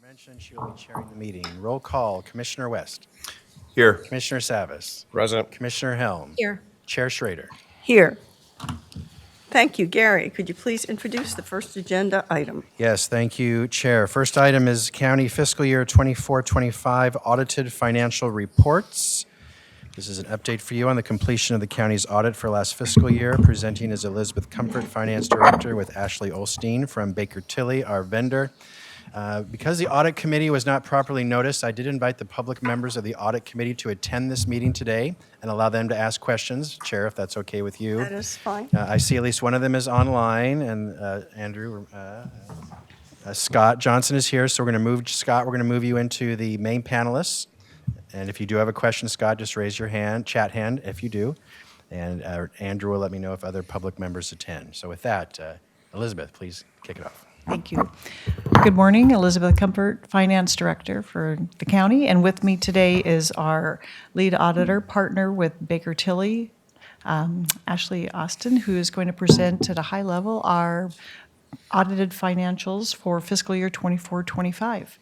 mentioned, she will be chairing the meeting. Roll call, Commissioner West. Here. Commissioner Savas. Present. Commissioner Helm. Here. Chair Schrader. Here. Thank you. Gary, could you please introduce the first agenda item? Yes, thank you, Chair. First item is County Fiscal Year 24-25 Audited Financial Reports. This is an update for you on the completion of the county's audit for last fiscal year. Presenting is Elizabeth Comfort, Finance Director, with Ashley Olstein from Baker Tilly, our vendor. Because the audit committee was not properly noticed, I did invite the public members of the audit committee to attend this meeting today and allow them to ask questions. Chair, if that's okay with you. That is fine. I see at least one of them is online, and Scott Johnson is here, so we're going to move, Scott, we're going to move you into the main panelists. And if you do have a question, Scott, just raise your hand, chat hand, if you do. And Andrew will let me know if other public members attend. So with that, Elizabeth, please kick it off. Thank you. Good morning, Elizabeth Comfort, Finance Director for the county. And with me today is our lead auditor partner with Baker Tilly, Ashley Austin, who is going to present at a high level our audited financials for fiscal year 24-25.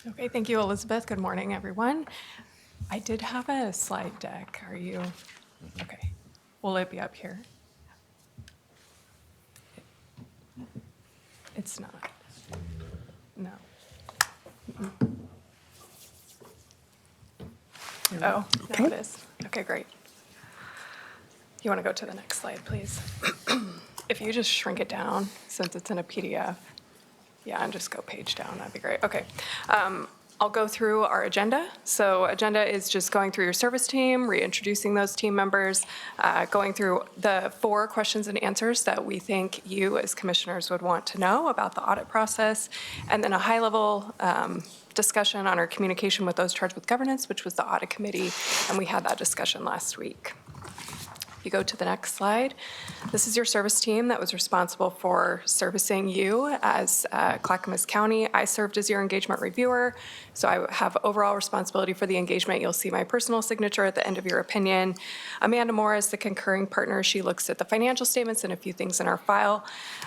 Okay, thank you, Elizabeth. Good morning, everyone. I did have a slide deck. Are you? Okay. Will it be up here? It's not. No. Oh, no, it is. Okay, great. You want to go to the next slide, please? If you just shrink it down, since it's in a PDF. Yeah, and just go page down, that'd be great. Okay. I'll go through our agenda. So agenda is just going through your service team, reintroducing those team members, going through the 4 questions and answers that we think you as commissioners would want to know about the audit process, and then a high-level discussion on our communication with those charged with governance, which was the audit committee, and we had that discussion last week. You go to the next slide. This is your service team that was responsible for servicing you as Clackamas County. I served as your engagement reviewer, so I have overall responsibility for the engagement. You'll see my personal signature at the end of your opinion. Amanda Moore is the concurring partner. She looks at the financial statements and a few things in our file,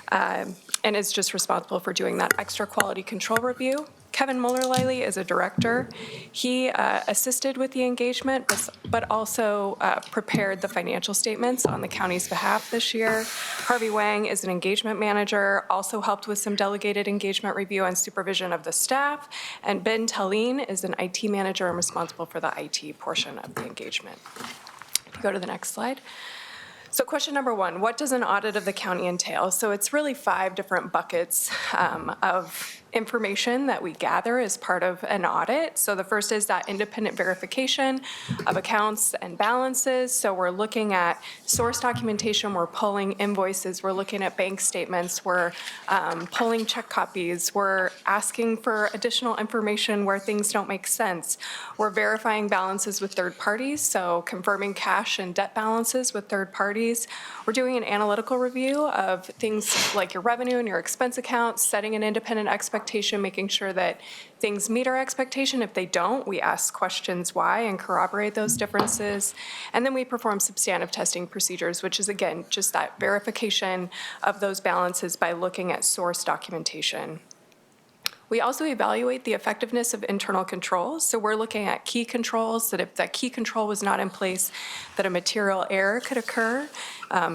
and is just responsible for doing that extra quality control review. Kevin Muller-Liley is a director. He assisted with the engagement, but also prepared the financial statements on the county's behalf this year. Harvey Wang is an engagement manager, also helped with some delegated engagement review and supervision of the staff. And Ben Talene is an IT manager and responsible for the IT portion of the engagement. If you go to the next slide. So question number 1, what does an audit of the county entail? So it's really 5 different buckets of information that we gather as part of an audit. So the first is that independent verification of accounts and balances. So we're looking at source documentation, we're pulling invoices, we're looking at bank statements, we're pulling check copies, we're asking for additional information where things don't make sense. We're verifying balances with third parties, so confirming cash and debt balances with third parties. We're doing an analytical review of things like your revenue and your expense accounts, setting an independent expectation, making sure that things meet our expectation. If they don't, we ask questions why and corroborate those differences. And then we perform substantive testing procedures, which is, again, just that verification of those balances by looking at source documentation. We also evaluate the effectiveness of internal controls. So we're looking at key controls, that if that key control was not in place, that a material error could occur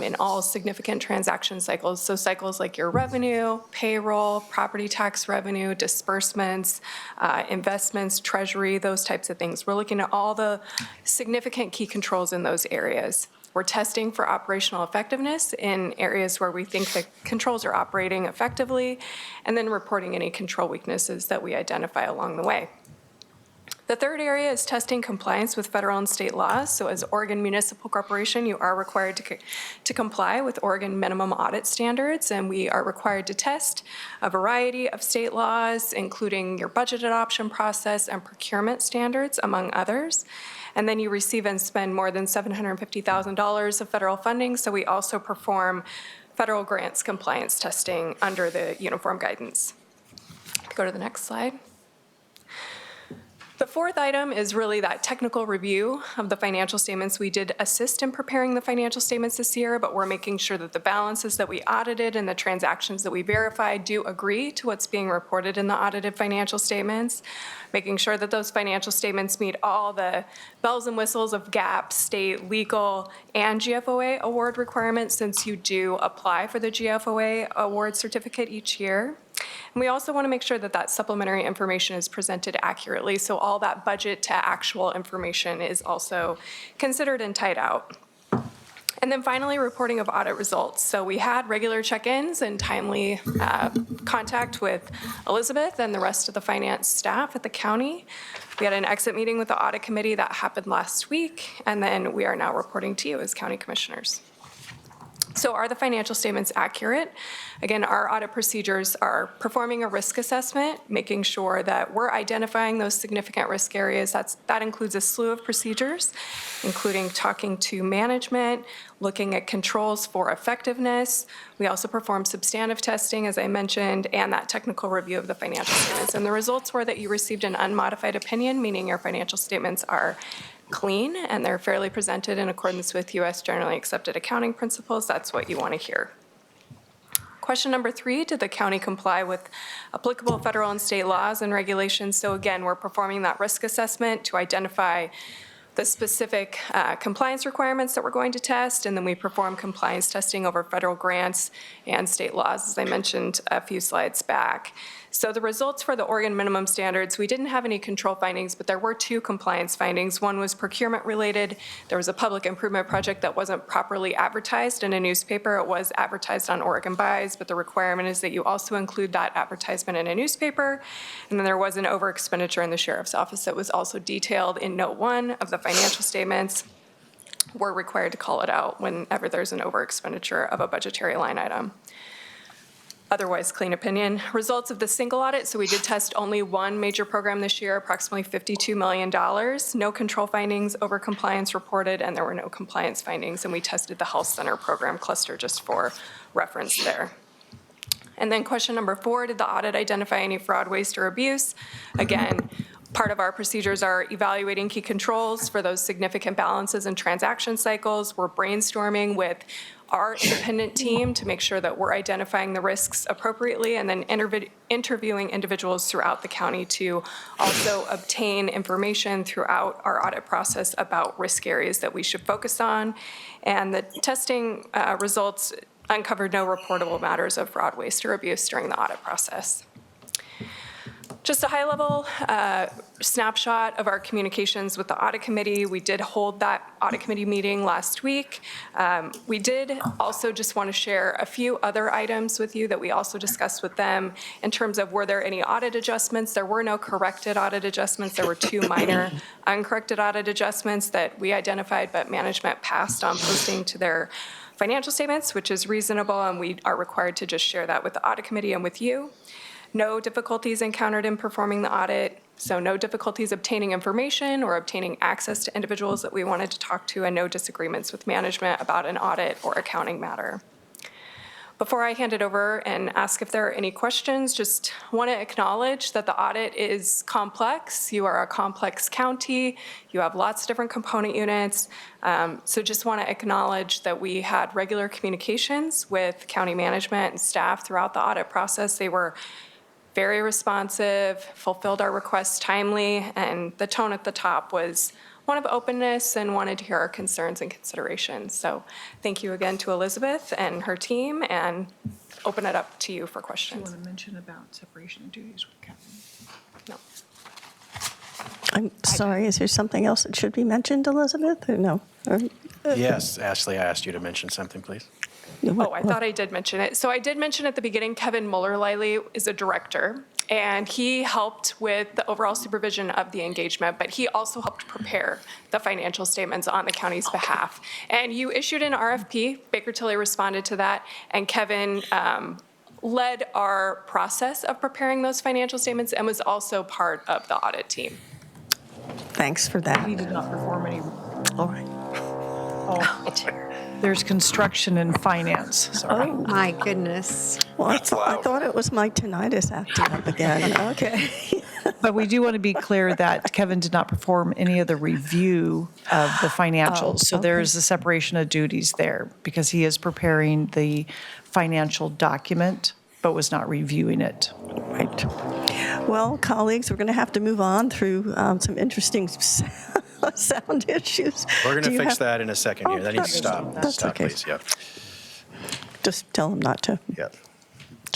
in all significant transaction cycles. So cycles like your revenue, payroll, property tax revenue, disbursements, investments, treasury, those types of things. We're looking at all the significant key controls in those areas. We're testing for operational effectiveness in areas where we think the controls are operating effectively, and then reporting any control weaknesses that we identify along the way. The third area is testing compliance with federal and state laws. So as Oregon Municipal Corporation, you are required to comply with Oregon minimum audit standards, and we are required to test a variety of state laws, including your budget adoption process and procurement standards, among others. And then you receive and spend more than $750,000 of federal funding, so we also perform federal grants compliance testing under the uniform guidance. Go to the next slide. The fourth item is really that technical review of the financial statements. We did assist in preparing the financial statements this year, but we're making sure that the balances that we audited and the transactions that we verified do agree to what's being reported in the audited financial statements, making sure that those financial statements meet all the bells and whistles of GAAP, state, legal, and GFOA award requirements, since you do apply for the GFOA award certificate each year. And we also want to make sure that that supplementary information is presented accurately, so all that budget to actual information is also considered and tied out. And then finally, reporting of audit results. So we had regular check-ins and timely contact with Elizabeth and the rest of the finance staff at the county. We had an exit meeting with the audit committee that happened last week, and then we are now reporting to you as county commissioners. So are the financial statements accurate? Again, our audit procedures are performing a risk assessment, making sure that we're identifying those significant risk areas. That includes a slew of procedures, including talking to management, looking at controls for effectiveness. We also perform substantive testing, as I mentioned, and that technical review of the financial statements. And the results were that you received an unmodified opinion, meaning your financial statements are clean and they're fairly presented in accordance with U.S. generally accepted accounting principles. That's what you want to hear. Question number 3, did the county comply with applicable federal and state laws and regulations? So again, we're performing that risk assessment to identify the specific compliance requirements that we're going to test, and then we perform compliance testing over federal grants and state laws, as I mentioned a few slides back. So the results for the Oregon minimum standards, we didn't have any control findings, but there were 2 compliance findings. One was procurement related. There was a public improvement project that wasn't properly advertised in a newspaper. It was advertised on Oregon Buys, but the requirement is that you also include that advertisement in a newspaper. And then there was an over expenditure in the sheriff's office that was also detailed in note 1 of the financial statements. We're required to call it out whenever there's an over expenditure of a budgetary line item. Otherwise, clean opinion. Results of the single audit, so we did test only 1 major program this year, approximately $52 million. No control findings, over compliance reported, and there were no compliance findings. And we tested the health center program cluster just for reference there. And then question number 4, did the audit identify any fraud, waste, or abuse? Again, part of our procedures are evaluating key controls for those significant balances and transaction cycles. We're brainstorming with our independent team to make sure that we're identifying the risks appropriately, and then interviewing individuals throughout the county to also obtain information throughout our audit process about risk areas that we should focus on. And the testing results uncovered no reportable matters of fraud, waste, or abuse during the audit process. Just a high-level snapshot of our communications with the audit committee. We did hold that audit committee meeting last week. We did also just want to share a few other items with you that we also discussed with them in terms of were there any audit adjustments. There were no corrected audit adjustments. There were 2 minor uncorrected audit adjustments that we identified, but management passed on posting to their financial statements, which is reasonable, and we are required to just share that with the audit committee and with you. No difficulties encountered in performing the audit, so no difficulties obtaining information or obtaining access to individuals that we wanted to talk to, and no disagreements with management about an audit or accounting matter. Before I hand it over and ask if there are any questions, just want to acknowledge that the audit is complex. You are a complex county. You have lots of different component units. So just want to acknowledge that we had regular communications with county management and staff throughout the audit process. They were very responsive, fulfilled our requests timely, and the tone at the top was one of openness and wanted to hear our concerns and considerations. So thank you again to Elizabeth and her team, and open it up to you for Do you questions. want to mention about separation of duties with Captain? No. I'm sorry, is there something else that should be mentioned, Elizabeth, or no? Yes, Ashley, I asked you to mention something, please. Oh, I thought I did mention it. So I did mention at the beginning, Kevin Muller-Liley is a director, and he helped with the overall supervision of the engagement, but he also helped prepare the financial statements on the county's behalf. And you issued an RFP, Baker Tilly responded to that, and Kevin led our process of preparing those financial statements and was also part of the audit team. Thanks for that. He did not perform any. All right. There's construction and finance, sorry. Oh, my goodness. Well, I thought it was my tinnitus acting up again. Okay. But we do want to be clear that Kevin did not perform any of the review of the financials. So there is a separation of duties there because he is preparing the financial document, but was not reviewing it. Right. Well, colleagues, we're going to have to move on through some interesting sound issues. We're going Do to you fix have- that in a second here. That needs to stop. That's Stop, okay. please. Yep. Just tell them not to Yep.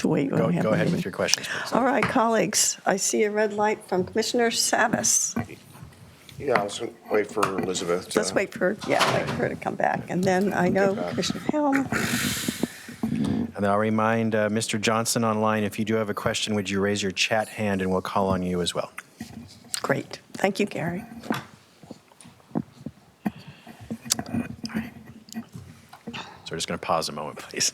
wait. when we have Go the ahead meeting. with your questions, please. All right, colleagues, I see a red light from Commissioner Savas. Yeah, let's wait for Elizabeth to... Let's wait for her to come back. And then I know back. Commissioner Helm. And then I'll remind Mr. Johnson online, if you do have a question, would you raise your chat hand and we'll call on you as well. Great. Thank you, Gary. So we're just going to pause a moment, please.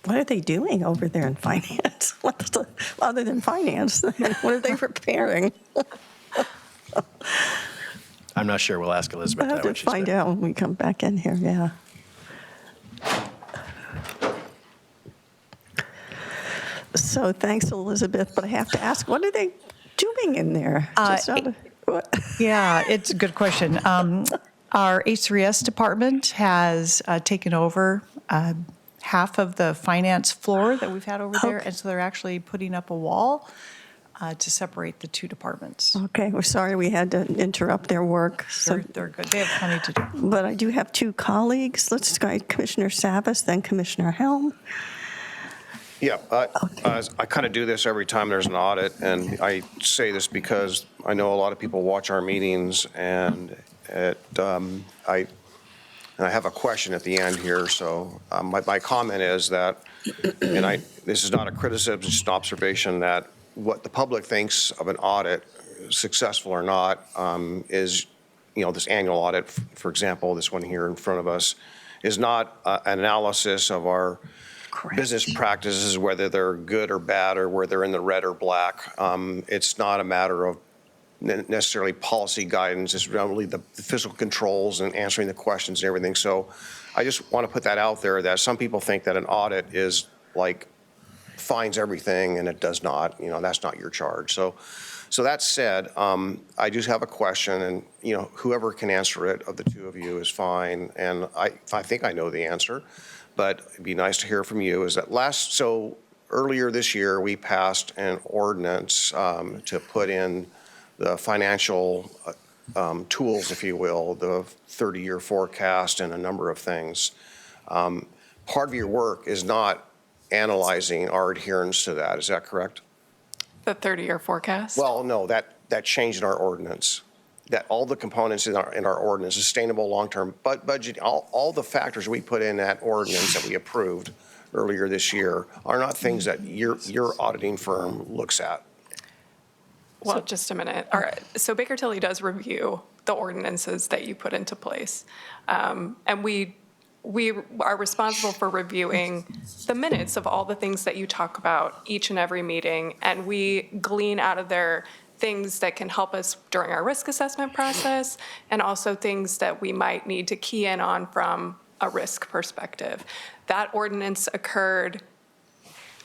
What are they doing over there in finance? Other than finance, what are they preparing? I'm not sure. We'll ask Elizabeth I'll that have when to she's find there. out when we come back in here, yeah. So thanks, Elizabeth, but I have to ask, what are they doing in there? Just out of- what? Yeah, it's a good question. Our H3S department has taken over half of the finance floor that we've had over there, Okay. and so they're actually putting up a wall to separate the two departments. Okay, we're sorry we had to interrupt their work. So, They're good. They have plenty to do. but I do have two colleagues. Let's go Commissioner Savas, then Commissioner Helm. Yeah, I kind of do this every time there's an audit, and I say this because I know a lot of people watch our meetings, and I have a question at the end here. So my comment is that, and this is not a criticism, it's just an observation that what the public thinks of an audit, successful or not, is, this annual audit, for example, this one here in front of us, is not an analysis of our business practices, whether they're good or bad, or whether they're in the red or black. It's not a matter of necessarily policy guidance. It's really the fiscal controls and answering the questions and everything. So I just want to put that out there, that some people think that an audit is like finds everything, and it does not. That's not your charge. So that said, I just have a question, and whoever can answer it of the two of you is fine. And I think I know the answer, but it'd be nice to hear from you. Is that earlier this year we passed an ordinance to put in the financial tools, if you will, the 30-year forecast and a number of things. Part of your work is not analyzing our adherence to that. Is that correct? The 30-year forecast? Well, no, that changed in our ordinance. That all the components in our ordinance, sustainable long-term budget, all the factors we put in that ordinance that we approved earlier this year are not things that your auditing firm looks at. Well, just a minute. All right. So Baker Tilly does review the ordinances that you put into place. And we are responsible for reviewing the minutes of all the things that you talk about each and every meeting. And we glean out of there things that can help us during our risk assessment process, and also things that we might need to key in on from a risk perspective. That ordinance occurred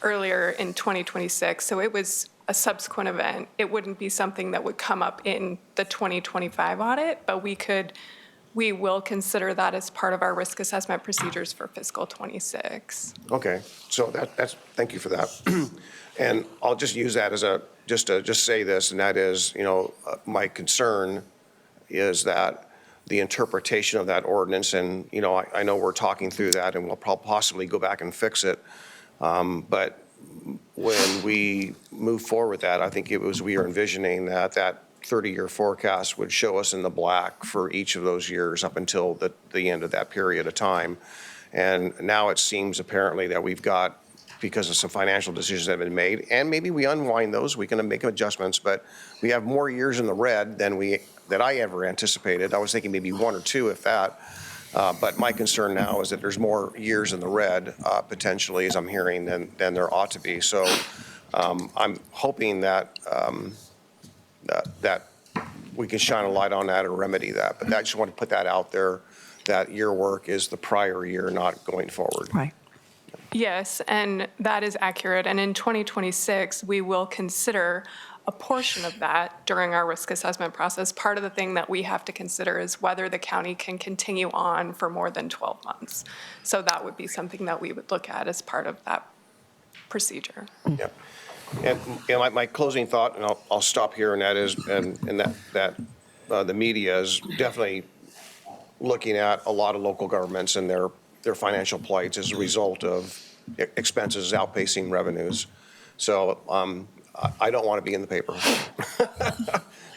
earlier in 2026, so it was a subsequent event. It wouldn't be something that would come up in the 2025 audit, but we will consider that as part of our risk assessment procedures for fiscal 26. Okay, so that's thank you for that. And I'll just use that as just say this, and that is, my concern is that the interpretation of that ordinance, and, I know we're talking through that, and we'll possibly go back and fix it. But when we move forward with that, I think we are envisioning that 30-year forecast would show us in the black for each of those years up until the end of that period of time. And now it seems apparently that we've got, because of some financial decisions that have been made, and maybe we unwind those, we can make adjustments, but we have more years in the red than I ever anticipated. I was thinking maybe one or two, if that. But my concern now is that there's more years in the red, potentially, as I'm hearing, than there ought to be. So I'm hoping that we can shine a light on that or remedy that. But I just want to put that out there, that your work is the prior year, not going forward. Right. Yes, and that is accurate. And in 2026, we will consider a portion of that during our risk assessment process. Part of the thing that we have to consider is whether the county can continue on for more than 12 months. So that would be something that we would look at as part of that procedure. Yeah. And my closing thought, and I'll stop here, and that is, and that the media is definitely looking at a lot of local governments and their financial plights as a result of expenses outpacing revenues. So I don't want to be in the paper.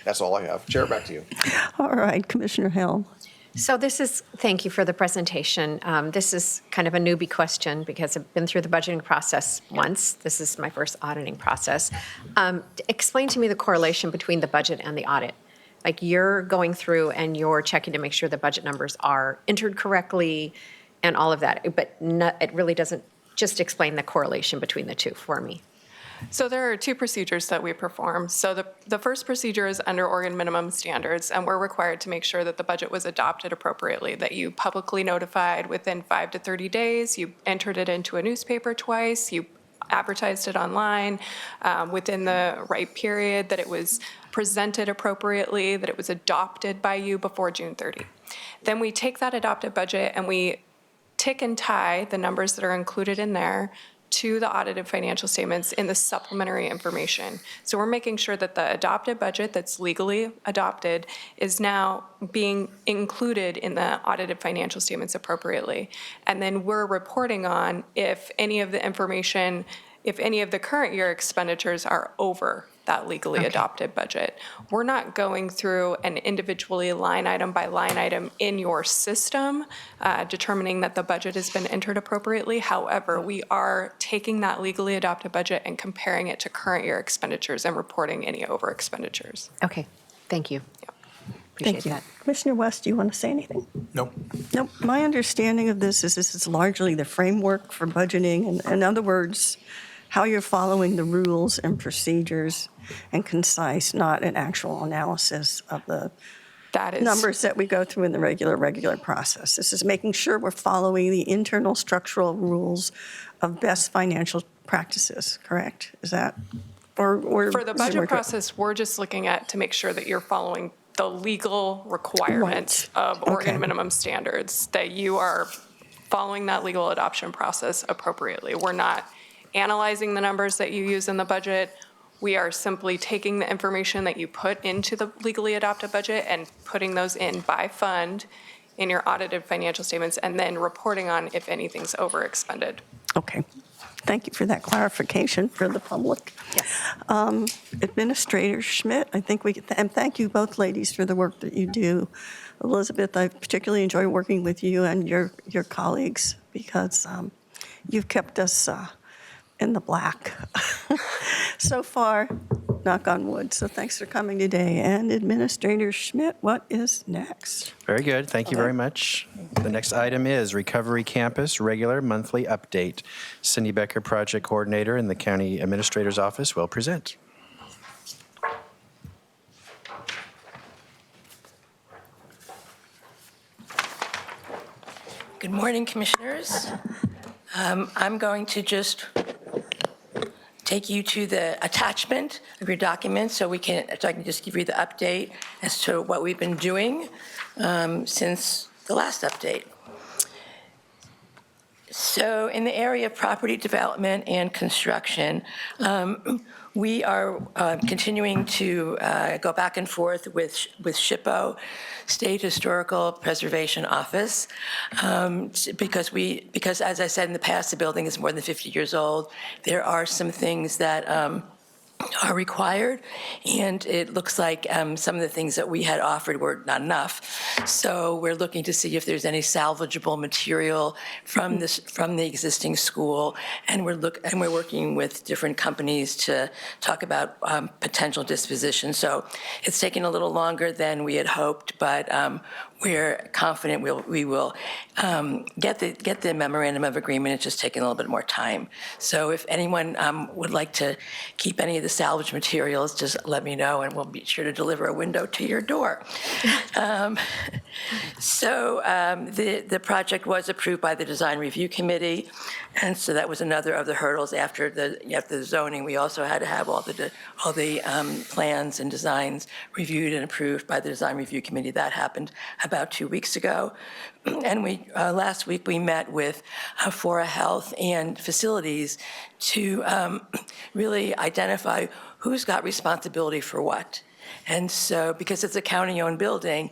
That's all I have. Chair, back to you. All right, Commissioner Hill. So thank you for the presentation. This is kind of a newbie question because I've been through the budgeting process once. This is my first auditing process. Explain to me the correlation between the budget and the audit. Like you're going through and you're checking to make sure the budget numbers are entered correctly and all of that, but it really doesn't just explain the correlation between the two for me. So there are two procedures that we perform. So the first procedure is under Oregon minimum standards, and we're required to make sure that the budget was adopted appropriately, that you publicly notified within 5 to 30 days, you entered it into a newspaper twice, you advertised it online within the right period, that it was presented appropriately, that it was adopted by you before June 30. Then we take that adopted budget and we tick and tie the numbers that are included in there to the audited financial statements in the supplementary information. So we're making sure that the adopted budget that's legally adopted is now being included in the audited financial statements appropriately. And then we're reporting on if any of the information, if any of the current year expenditures are over that legally adopted budget. We're not going through and individually line item by line item in your system, determining that the budget has been entered appropriately. However, we are taking that legally adopted budget and comparing it to current year expenditures and reporting any over expenditures. Okay, thank you. Appreciate Thank you. that. Commissioner West, do you want to say anything? Nope. Nope. My understanding of this is largely the framework for budgeting. And in other words, how you're following the rules and procedures and concise, not an actual analysis of the That is numbers that we go through in the regular process. This is making sure we're following the internal structural rules of best financial practices, correct? Is that, or? For the budget process, we're just looking at to make sure that you're following the legal requirements of Oregon minimum standards, that you are following that legal adoption process appropriately. We're not analyzing the numbers that you use in the budget. We are simply taking the information that you put into the legally adopted budget and putting those in by fund in your audited financial statements and then reporting on if anything's overexpended. Okay. Thank you for that clarification for the public. Yes. Administrator Schmidt, I think and thank you both ladies for the work that you do. Elizabeth, I particularly enjoy working with you and your colleagues because you've kept us in the black so far, knock on wood. So thanks for coming today. And Administrator Schmidt, what is next? Very good. Thank you very much. The next item is Recovery Campus Regular Monthly Update. Cindy Becker, Project Coordinator in the County Administrator's Office, will present. Good morning, Commissioners. I'm going to just take you to the attachment of your document so I can just give you the update as to what we've been doing since the last update. So in the area of property development and construction, we are continuing to go back and forth with SHPO, State Historical Preservation Office, because as I said in the past, the building is more than 50 years old. There are some things that are required, and it looks like some of the things that we had offered were not enough. So we're looking to see if there's any salvageable material from the existing school, and we're working with different companies to talk about potential disposition. So it's taking a little longer than we had hoped, but we're confident we will get the memorandum of agreement. It's just taking a little bit more time. So if anyone would like to keep any of the salvage materials, just let me know, and we'll be sure to deliver a window to your door. The project was approved by the Design Review Committee, and so that was another of the hurdles after the zoning. We also had to have all the plans and designs reviewed and approved by the Design Review Committee. That happened about 2 weeks ago. And last week we met with Fora Health and Facilities to really identify who's got responsibility for what. And so, because it's a county-owned building,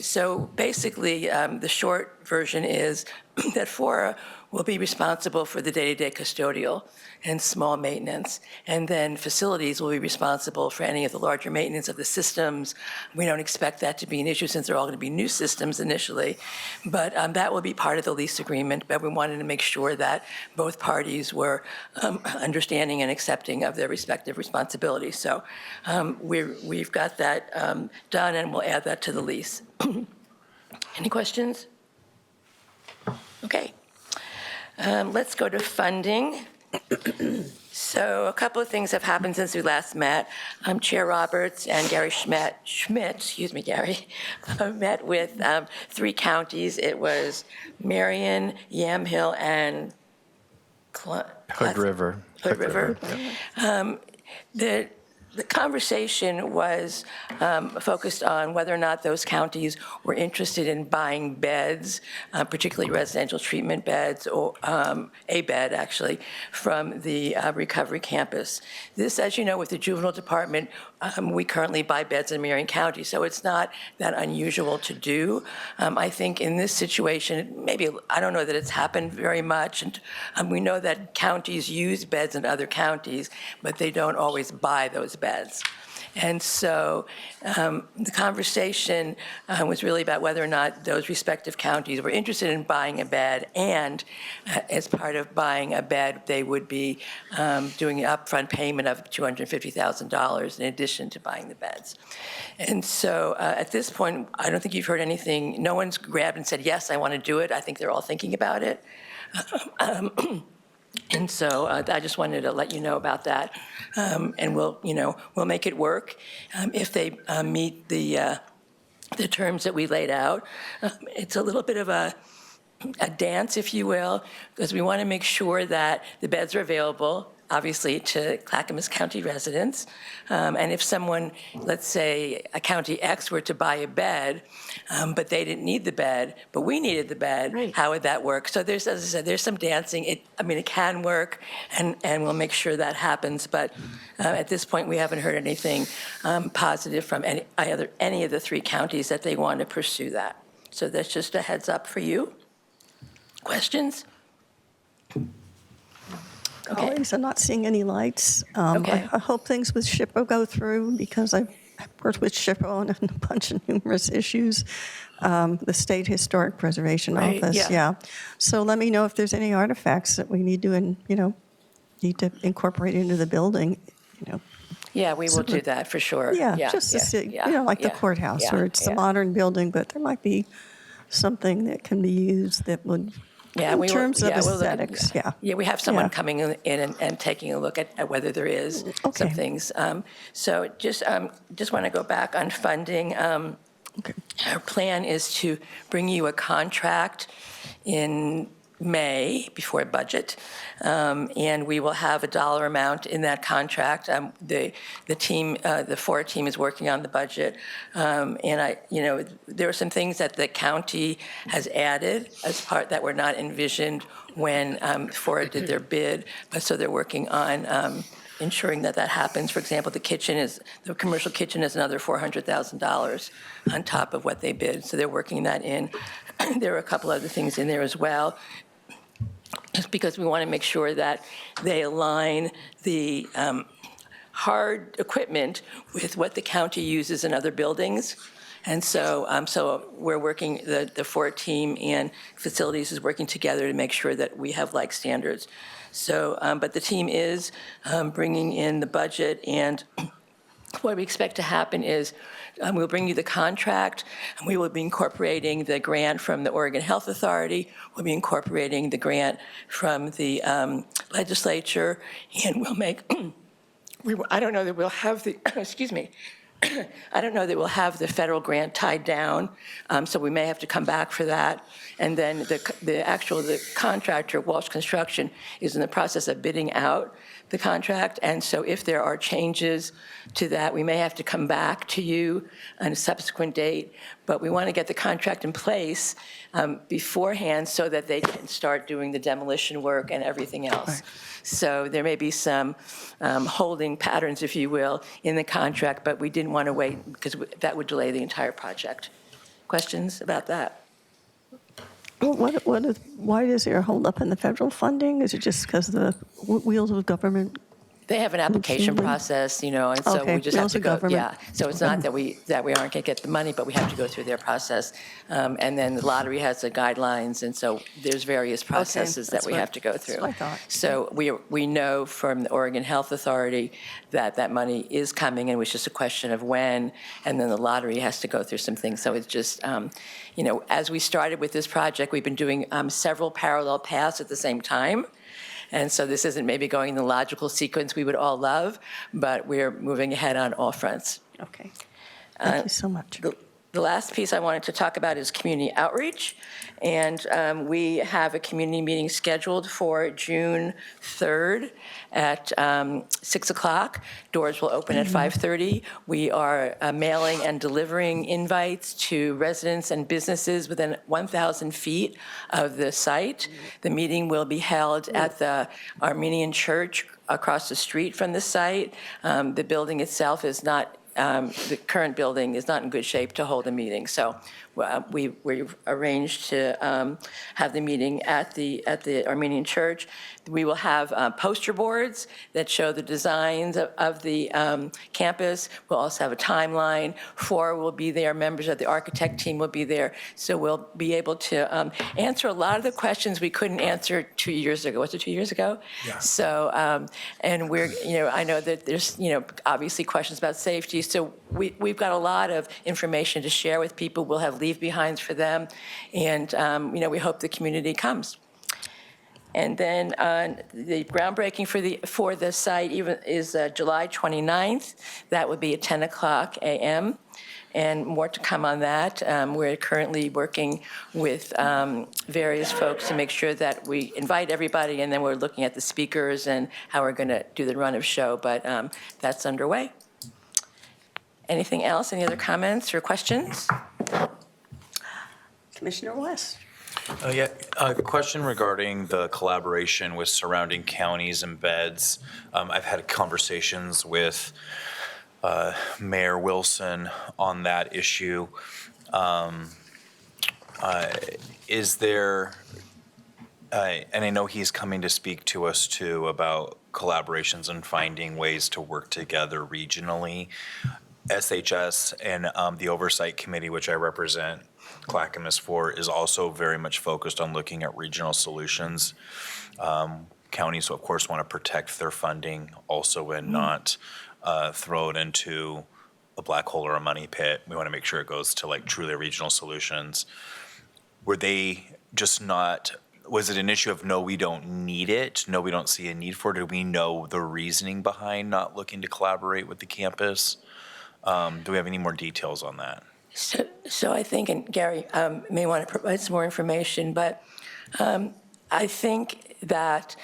so basically the short version is that Fora will be responsible for the day-to-day custodial and small maintenance. And then facilities will be responsible for any of the larger maintenance of the systems. We don't expect that to be an issue since they're all going to be new systems initially. But that will be part of the lease agreement. But we wanted to make sure that both parties were understanding and accepting of their respective responsibilities. So we've got that done, and we'll add that to the lease. Any questions? Okay. Let's go to funding. So a couple of things have happened since we last met. Chair Roberts and Gary Schmidt, met with 3 counties. It was Marion, Yamhill, and Hood River. Hood River. The conversation was focused on whether or not those counties were interested in buying beds, particularly residential treatment beds, or a bed, actually, from the recovery campus. This, as you know, with the juvenile department, we currently buy beds in Marion County, so it's not that unusual to do. I think in this situation, maybe, I don't know that it's happened very much, and we know that counties use beds in other counties, but they don't always buy those beds. And so the conversation was really about whether or not those respective counties were interested in buying a bed, and as part of buying a bed, they would be doing an upfront payment of $250,000 in addition to buying the beds. And so at this point, I don't think you've heard anything. No one's grabbed and said, yes, I want to do it. I think they're all thinking about it. And so I just wanted to let you know about that, and we'll make it work if they meet the terms that we laid out. It's a little bit of a dance, if you will, because we want to make sure that the beds are available, obviously, to Clackamas County residents. And if someone, let's say a County X, were to buy a bed, but they didn't need the bed, but we needed the bed, right, how would that work? So there's, as I said, there's some dancing. It can work, and we'll make sure that happens. But at this point, we haven't heard anything positive from any of the 3 counties that they want to pursue that. So that's just a heads up for you. Questions? Okay. Colleagues, I'm not seeing any lights. Okay. I hope things with SHPO go through, because I've worked with SHPO on a bunch of numerous issues. The State Historic Preservation Right, Office, yeah. So let me know if there's any artifacts that we need to, incorporate into the building. Yeah, we will do that for sure. To see, like the courthouse, where it's a modern building, but there might be something that can be used that would. In terms of aesthetics, we have someone coming in and taking a look at whether there is some things. So just want to go back on funding. Our plan is to bring you a contract in May before budget, and we will have a dollar amount in that contract. The team, the Fora team, is working on the budget, and there are some things that the county has added as part that were not envisioned when Fora did their bid, but so they're working on ensuring that happens. For example, the commercial kitchen is another $400,000 on top of what they bid, so they're working that in. There are a couple other things in there as well, just because we want to make sure that they align the hard equipment with what the county uses in other buildings. And so we're working, the Fort team and facilities is working together to make sure that we have like standards. So, but the team is bringing in the budget, and what we expect to happen is we'll bring you the contract, and we will be incorporating the grant from the Oregon Health Authority. We'll be incorporating the grant from the legislature, and we'll make, I don't know that we'll have the, excuse me, I don't know that we'll have the federal grant tied down, so we may have to come back for that. And then the contractor, Walsh Construction, is in the process of bidding out the contract. And so if there are changes to that, we may have to come back to you on a subsequent date. But we want to get the contract in place beforehand so that they can start doing the demolition work and everything else. Right. So there may be some holding patterns, if you will, in the contract, but we didn't want to wait because that would delay the entire project. Questions about that? Well, why is there a holdup in the federal funding? Is it just because the wheels of government? They have an application Routinely? process, and so Okay, we just have wheels to of go. government. Yeah, so it's not that we aren't going to get the money, but we have to go through their process. And then the lottery has the guidelines, and so there's various processes that that's we what- have to go that's through. what I thought. So we know from the Oregon Health Authority that money is coming, and it was just a question of when, and then the lottery has to go through some things. So it's just, as we started with this project, we've been doing several parallel paths at the same time. And so this isn't maybe going in the logical sequence we would all love, but we're moving ahead on all fronts. Okay. Thank you so much. The last piece I wanted to talk about is community outreach. And we have a community meeting scheduled for June 3rd at 6 o'clock. Doors will open at 5:30. We are mailing and delivering invites to residents and businesses within 1,000 feet of the site. The meeting will be held at the Armenian Church across the street from the site. The building itself is not the current building is not in good shape to hold a meeting. So we've arranged to have the meeting at the Armenian Church. We will have poster boards that show the designs of the campus. We'll also have a timeline. 4 will be there. Members of the architect team will be there. So we'll be able to answer a lot of the questions we couldn't answer 2 years ago. Was it 2 years ago? Yeah. So, and we're, I know that there's, obviously questions about safety. So we've got a lot of information to share with people. We'll have leave-behinds for them. And, we hope the community comes. And then the groundbreaking for the site is July 29th. That would be at 10 o'clock a.m. And more to come on that. We're currently working with various folks to make sure that we invite everybody, and then we're looking at the speakers and how we're going to do the run of show. But that's underway. Anything else? Any other comments or questions? Commissioner West. Yeah, a question regarding the collaboration with surrounding counties and beds. I've had conversations with Mayor Wilson on that issue. Is there, and I know he's coming to speak to us too about collaborations and finding ways to work together regionally. SHS and the Oversight Committee, which I represent Clackamas for, is also very much focused on looking at regional solutions. Counties, of course, want to protect their funding also and not throw it into a black hole or a money pit. We want to make sure it goes to like truly regional solutions. Were they just not, was it an issue of no, we don't need it, no, we don't see a need for it? Did we know the reasoning behind not looking to collaborate with the campus? Do we have any more details on that? So I think, and Gary may want to provide some more information, but I think that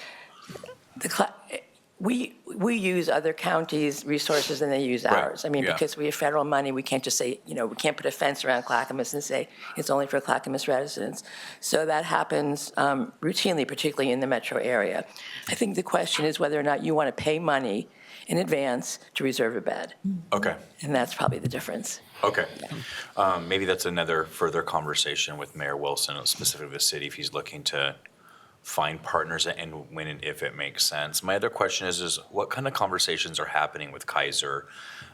we use other counties' resources and they use Right. ours. I mean, Yeah. because we have federal money, we can't just say, we can't put a fence around Clackamas and say it's only for Clackamas residents. So that happens routinely, particularly in the metro area. I think the question is whether or not you want to pay money in advance to reserve a bed. Okay. And that's probably the difference. Okay. Maybe that's another further conversation with Mayor Wilson, specifically the city, if he's looking to find partners and when and if it makes sense. My other question is what kind of conversations are happening with Kaiser?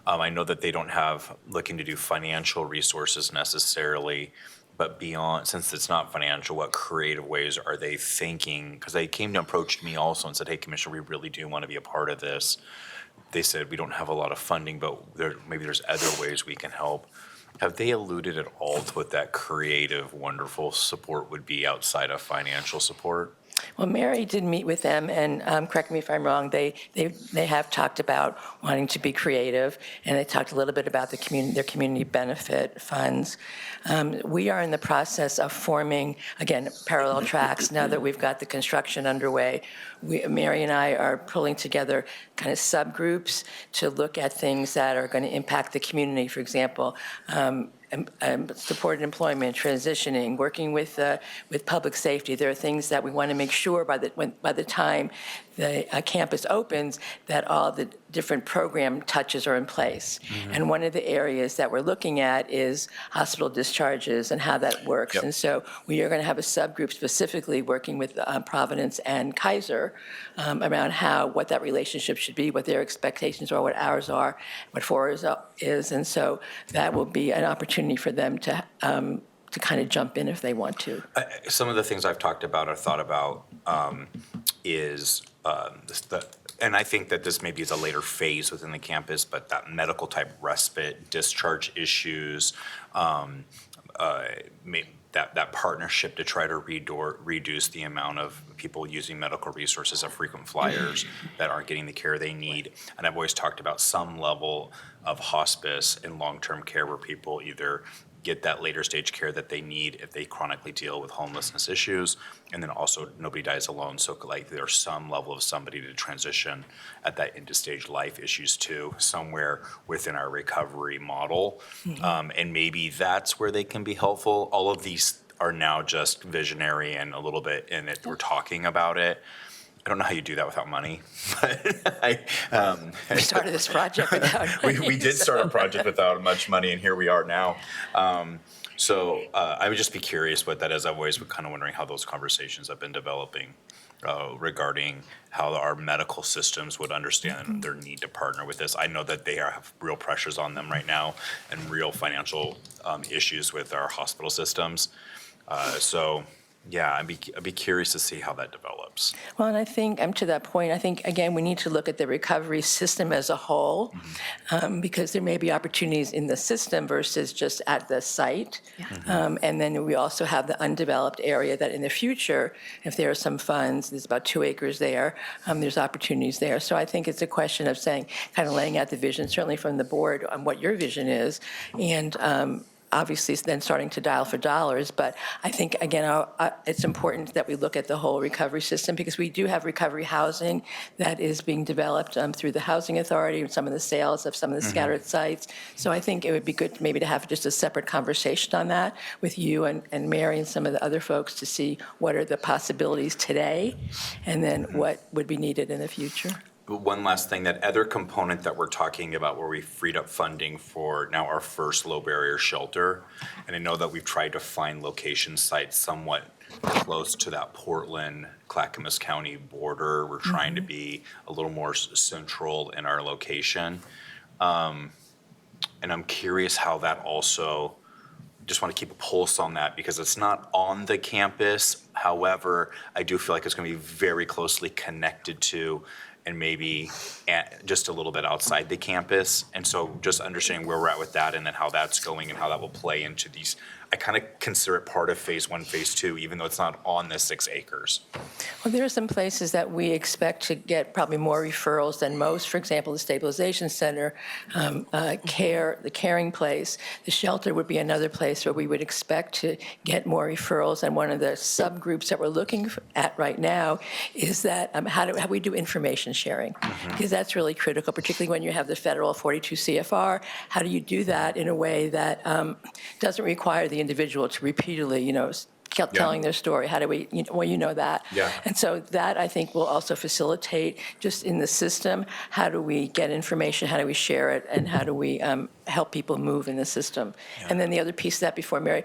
I know that they don't have looking to do financial resources necessarily, but beyond, since it's not financial, what creative ways are they thinking? Because they came to approach me also and said, hey, Commissioner, we really do want to be a part of this. They said, we don't have a lot of funding, but maybe there's other ways we can help. Have they alluded at all to what that creative, wonderful support would be outside of financial support? Well, Mary did meet with them, and correct me if I'm wrong, they have talked about wanting to be creative, and they talked a little bit about their community benefit funds. We are in the process of forming, again, parallel tracks now that we've got the construction underway. Mary and I are pulling together kind of subgroups to look at things that are going to impact the community. For example, supported employment, transitioning, working with public safety. There are things that we want to make sure by the time the campus opens that all the different program touches are in place. Mm-hmm. And one of the areas that we're looking at is hospital discharges and how that works. Yep. And so we are going to have a subgroup specifically working with Providence and Kaiser around what that relationship should be, what their expectations are, what ours are, what fours is. And so that will be an opportunity for them to kind of jump in if they want to. Some of the things I've talked about or thought about is and I think that this maybe is a later phase within the campus, but that medical type respite, discharge issues, that partnership to try to reduce the amount of people using medical resources of frequent flyers that aren't getting the care they need. And I've always talked about some level of hospice and long-term care where people either get that later stage care that they need if they chronically deal with homelessness issues, and then also nobody dies alone. So like there's some level of somebody to transition at that end of stage life issues to somewhere within our recovery model. Mm-hmm. And maybe that's where they can be helpful. All of these are now just visionary and a little bit in it. We're talking about it. I don't know how you do that without money, but we started this project without money. we did start a project without much money, and here we are now. So I would just be curious what that is. I've always been kind of wondering how those conversations have been developing regarding how our medical systems would understand their need to partner with this. I know that they have real pressures on them right now and real financial issues with our hospital systems. So yeah, I'd be curious to see how that develops. Well, and I think, to that point, I think, again, we need to look at the recovery system as a whole, because there may be opportunities in the system versus just at the site. Yeah. And then we also have the undeveloped area that in the future, if there are some funds, there's about 2 acres there, there's opportunities there. So I think it's a question of saying, kind of laying out the vision, certainly from the board, on what your vision is, and obviously then starting to dial for dollars. But I think, again, it's important that we look at the whole recovery system, because we do have recovery housing that is being developed through the Housing Authority and some of the sales of some of the scattered sites. So I think it would be good maybe to have just a separate conversation on that with you and Mary and some of the other folks to see what are the possibilities today and then what would be needed in the future. One last thing, that other component that we're talking about where we freed up funding for now our first low barrier shelter. And I know that we've tried to find location sites somewhat close to that Portland, Clackamas County border. We're trying to be a little more central in our location. And I'm curious how that also, just want to keep a pulse on that because it's not on the campus. However, I do feel like it's going to be very closely connected to and maybe just a little bit outside the campus. And so just understanding where we're at with that and then how that's going and how that will play into these, I kind of consider it part of phase 1, phase 2, even though it's not on the 6 acres. Well, there are some places that we expect to get probably more referrals than most. For example, the stabilization center, the caring place, the shelter would be another place where we would expect to get more referrals. And one of the subgroups that we're looking at right now is that how we do information sharing, because that's really critical, particularly when you have the federal 42 CFR. How do you do that in a way that doesn't require the individual to repeatedly, telling their story. How do we, well, you know that. Yeah. And so that, I think, will also facilitate just in the system, how do we get information, how do we share it, and how do we help people move in the system. And then the other piece of that before Mary,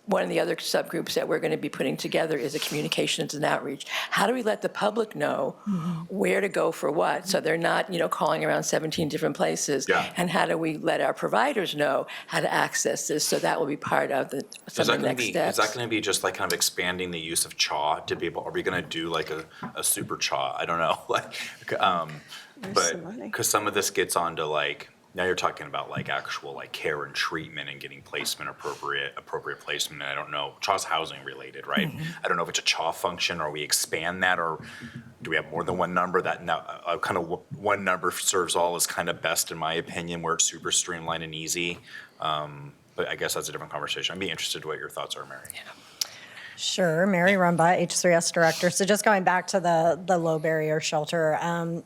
one of the other subgroups that we're going to be putting together is a communications and outreach. How do we let the public know where to go for what, so they're not, calling around 17 different places? Yeah. And how do we let our providers know how to access this? So that will be part of some of the next steps. Is that going to be just like kind of expanding the use of CHA to people? Are we going to do like a super CHA? I don't know. But because some of this gets onto like, now you're talking about like actual like care and treatment and getting placement, appropriate placement. And I don't know, CHA's housing related, right? I don't know if it's a CHA function or we expand that, or do we have more than one number? That now kind of one number serves all is kind of best in my opinion, where it's super streamlined and easy. But I guess that's a different conversation. I'd be interested in what your thoughts are, Mary. Yeah. Sure, Mary Rumba, H3S Director. So just going back to the low barrier shelter,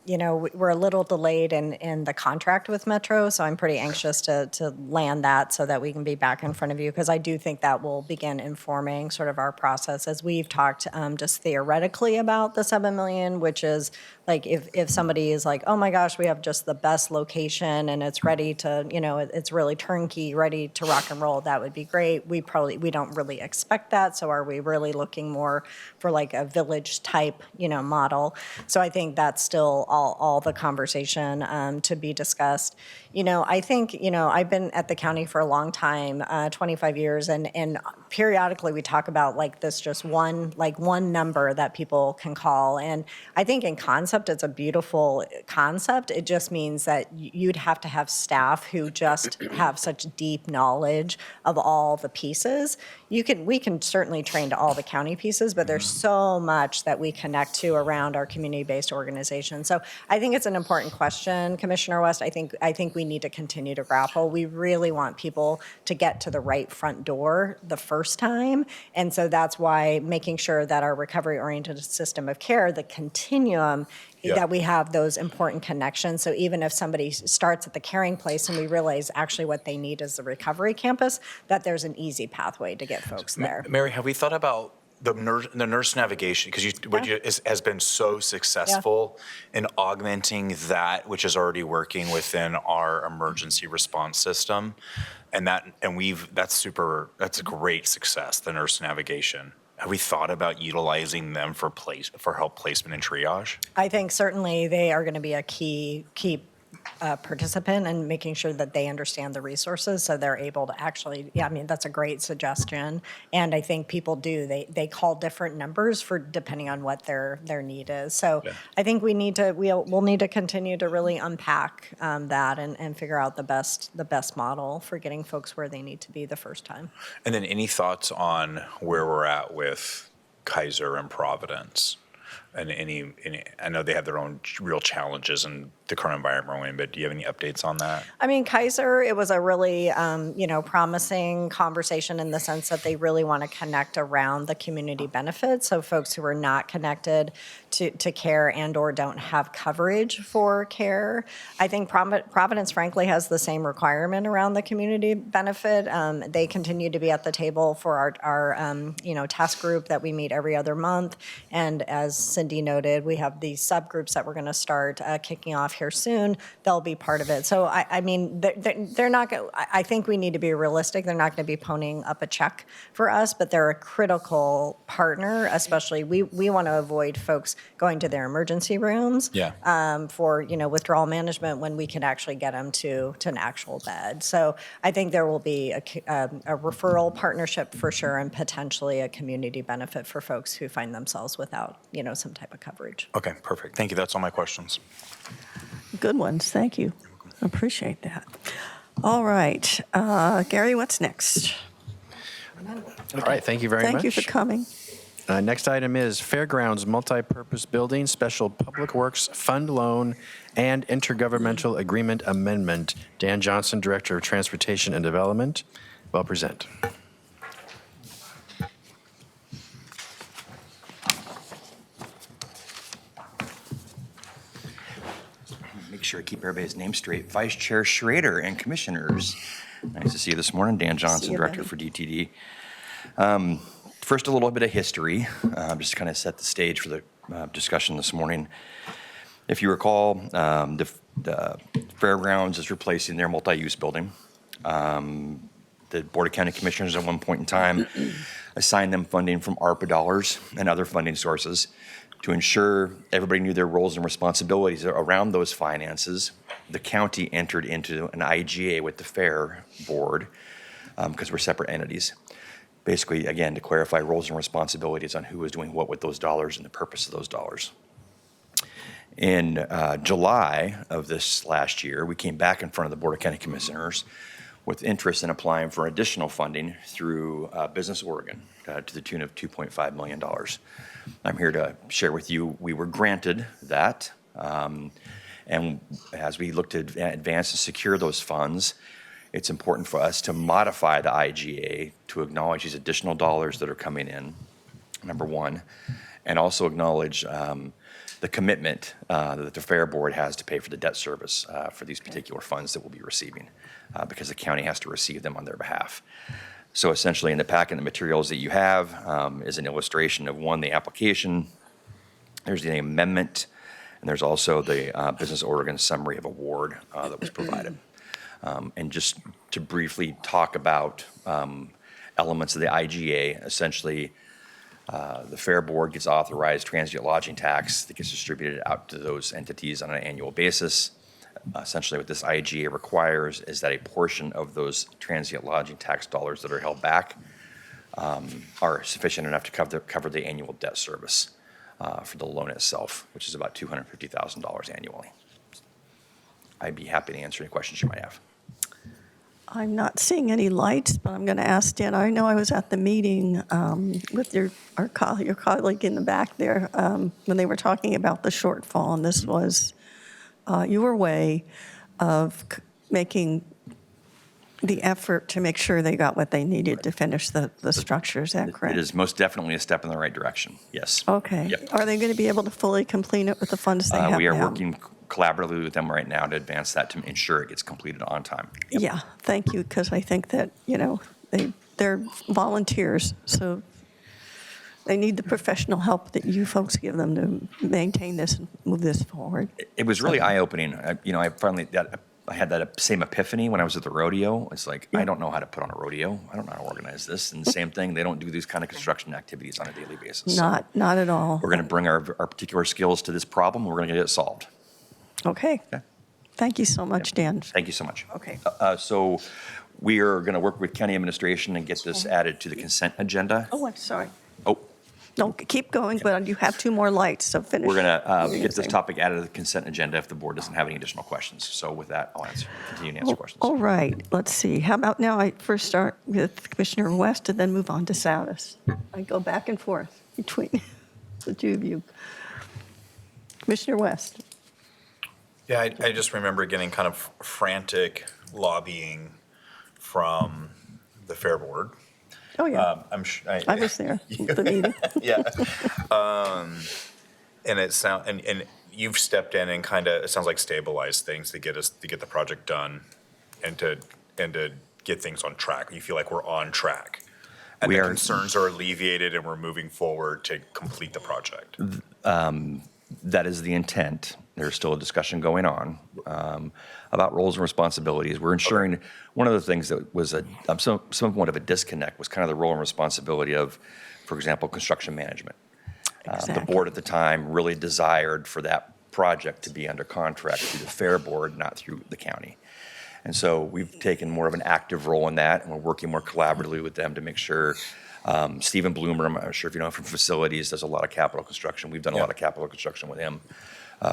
we're a little delayed in the contract with Metro, so I'm pretty anxious to land that so that we can be back in front of you, because I do think that will begin informing sort of our process as we've talked just theoretically about the 7 million, which is like if somebody is like, oh my gosh, we have just the best location and it's ready to, it's really turnkey, ready to rock and roll, that would be great. We don't really expect that, so are we really looking more for like a village type, model? So I think that's still all the conversation to be discussed. I think, I've been at the county for a long time, 25 years, and periodically we talk about like this just one number that people can call. And I think in concept, it's a beautiful concept. It just means that you'd have to have staff who just have such deep knowledge of all the pieces. We can certainly train to all the county pieces, but there's so much that we connect to around our community-based organization. So I think it's an important question, Commissioner West. I think we need to continue to grapple. We really want people to get to the right front door the first time. And so that's why making sure that our recovery-oriented system of care, the continuum, that we have those important connections. So even if somebody starts at the caring place and we realize actually what they need is the recovery campus, that there's an easy pathway to get folks there. Mary, have we thought about the nurse navigation? Because has been so successful in augmenting that which is already working within our emergency response system, that's a great success, the nurse navigation. Have we thought about utilizing them for help placement and triage? I think certainly they are going to be a key participant in making sure that they understand the resources so they're able to actually, that's a great suggestion. And I think people do, they call different numbers for depending on what their need is. So I think we'll need to continue to really unpack that and figure out the best model for getting folks where they need to be the first time. And then any thoughts on where we're at with Kaiser and Providence? And I know they have their own real challenges in the current environment we're in, but do you have any updates on that? Kaiser, it was a really, promising conversation in the sense that they really want to connect around the community benefits. So folks who are not connected to care and or don't have coverage for care. I think Providence, frankly, has the same requirement around the community benefit. They continue to be at the table for our task group that we meet every other month. And as Cindy noted, we have these subgroups that we're going to start kicking off here soon. They'll be part of it. So they're not. I think we need to be realistic. They're not going to be ponying up a check for us, but they're a critical partner. Especially, we want to avoid folks going to their emergency rooms for withdrawal management when we can actually get them to an actual bed. So I think there will be a referral partnership for sure, and potentially a community benefit for folks who find themselves without some type of coverage. Okay, perfect. Thank you. That's all my questions. Good ones, thank you. Appreciate that. All right, Gary, what's next? All right, thank you very much. Thank you for coming. Next item is Fairgrounds Multipurpose Building Special Public Works Fund Loan and Intergovernmental Agreement Amendment. Dan Johnson, Director of Transportation and Development, will present. Make sure I keep everybody's name straight. Vice Chair Schrader and Commissioners. Nice to see you this morning. Dan Johnson, Director for DTD. First, a little bit of history, just to kind of set the stage for the discussion this morning. If you recall, the fairgrounds is replacing their multi-use building. The Board of County Commissioners at one point in time assigned them funding from ARPA dollars and other funding sources to ensure everybody knew their roles and responsibilities around those finances. The county entered into an IGA with the Fair Board because we're separate entities. Basically, again, to clarify roles and responsibilities on who was doing what with those dollars and the purpose of those dollars. In July of this last year, we came back in front of the Board of County Commissioners with interest in applying for additional funding through Business Oregon to the tune of $2.5 million. I'm here to share with you, we were granted that. And as we look to advance and secure those funds, it's important for us to modify the IGA to acknowledge these additional dollars that are coming in, number one, and also acknowledge the commitment that the Fair Board has to pay for the debt service for these particular funds that we'll be receiving, because the county has to receive them on their behalf. So essentially in the packet of materials that you have is an illustration of one, the application, there's the amendment, and there's also the Business Oregon summary of award that was provided. And just to briefly talk about elements of the IGA, essentially the Fair Board gets authorized transient lodging tax that gets distributed out to those entities on an annual basis. Essentially what this IGA requires is that a portion of those transient lodging tax dollars that are held back are sufficient enough to cover the annual debt service for the loan itself, which is about $250,000 annually. I'd be happy to answer any questions you might have. I'm not seeing any lights, but I'm going to ask Dan. I know I was at the meeting with your colleague in the back there when they were talking about the shortfall, and this was your way of making the effort to make sure they got what they needed to finish the structure. Is that correct? It is most definitely a step in the right direction, yes. Okay. Yep. Are they going to be able to fully complete it with the funds they have now? We are working collaboratively with them right now to advance that to ensure it gets completed on time. Yep. Yeah, thank you, because I think that, they're volunteers, so they need the professional help that you folks give them to maintain this and move this forward. It was really eye-opening. I had that same epiphany when I was at the rodeo. It's like, I don't know how to put on a rodeo. I don't know how to organize this. And the same thing, they don't do these kind of construction activities on a daily basis. Not at all. We're going to bring our particular skills to this problem. We're going to get it solved. Okay. Thank you so much, Dan. Thank you so much. Okay. So we are going to work with county administration and get this added to the consent agenda. Oh, I'm sorry. Oh, No, keep going, but you have two more lights, so finish. we're going to get this saying. topic added to the consent agenda if the board doesn't have any additional questions. So with that, I'll continue to answer questions. All right, let's see. How about now I first start with Commissioner West and then move on to Salas. I go back and forth between the two of you. Commissioner West. Yeah, I just remember getting kind of frantic lobbying from the Fair Board. Oh, yeah. I I was there at the meeting. Yeah. And and you've stepped in and kind of, it sounds like stabilized things to get the project done and to get things on track. You feel like we're on track. And the concerns are alleviated and we're moving forward to complete the project. That is the intent. There's still a discussion going on about roles and responsibilities. We're ensuring one of the things that was somewhat of a disconnect was kind of the role and responsibility of, for example, construction management. Exactly. The board at the time really desired for that project to be under contract through the Fair Board, not through the county. And so we've taken more of an active role in that, and we're working more collaboratively with them to make sure. Stephen Bloomer, I'm not sure if you know him from facilities, does a lot of capital construction. We've done a lot of capital construction with him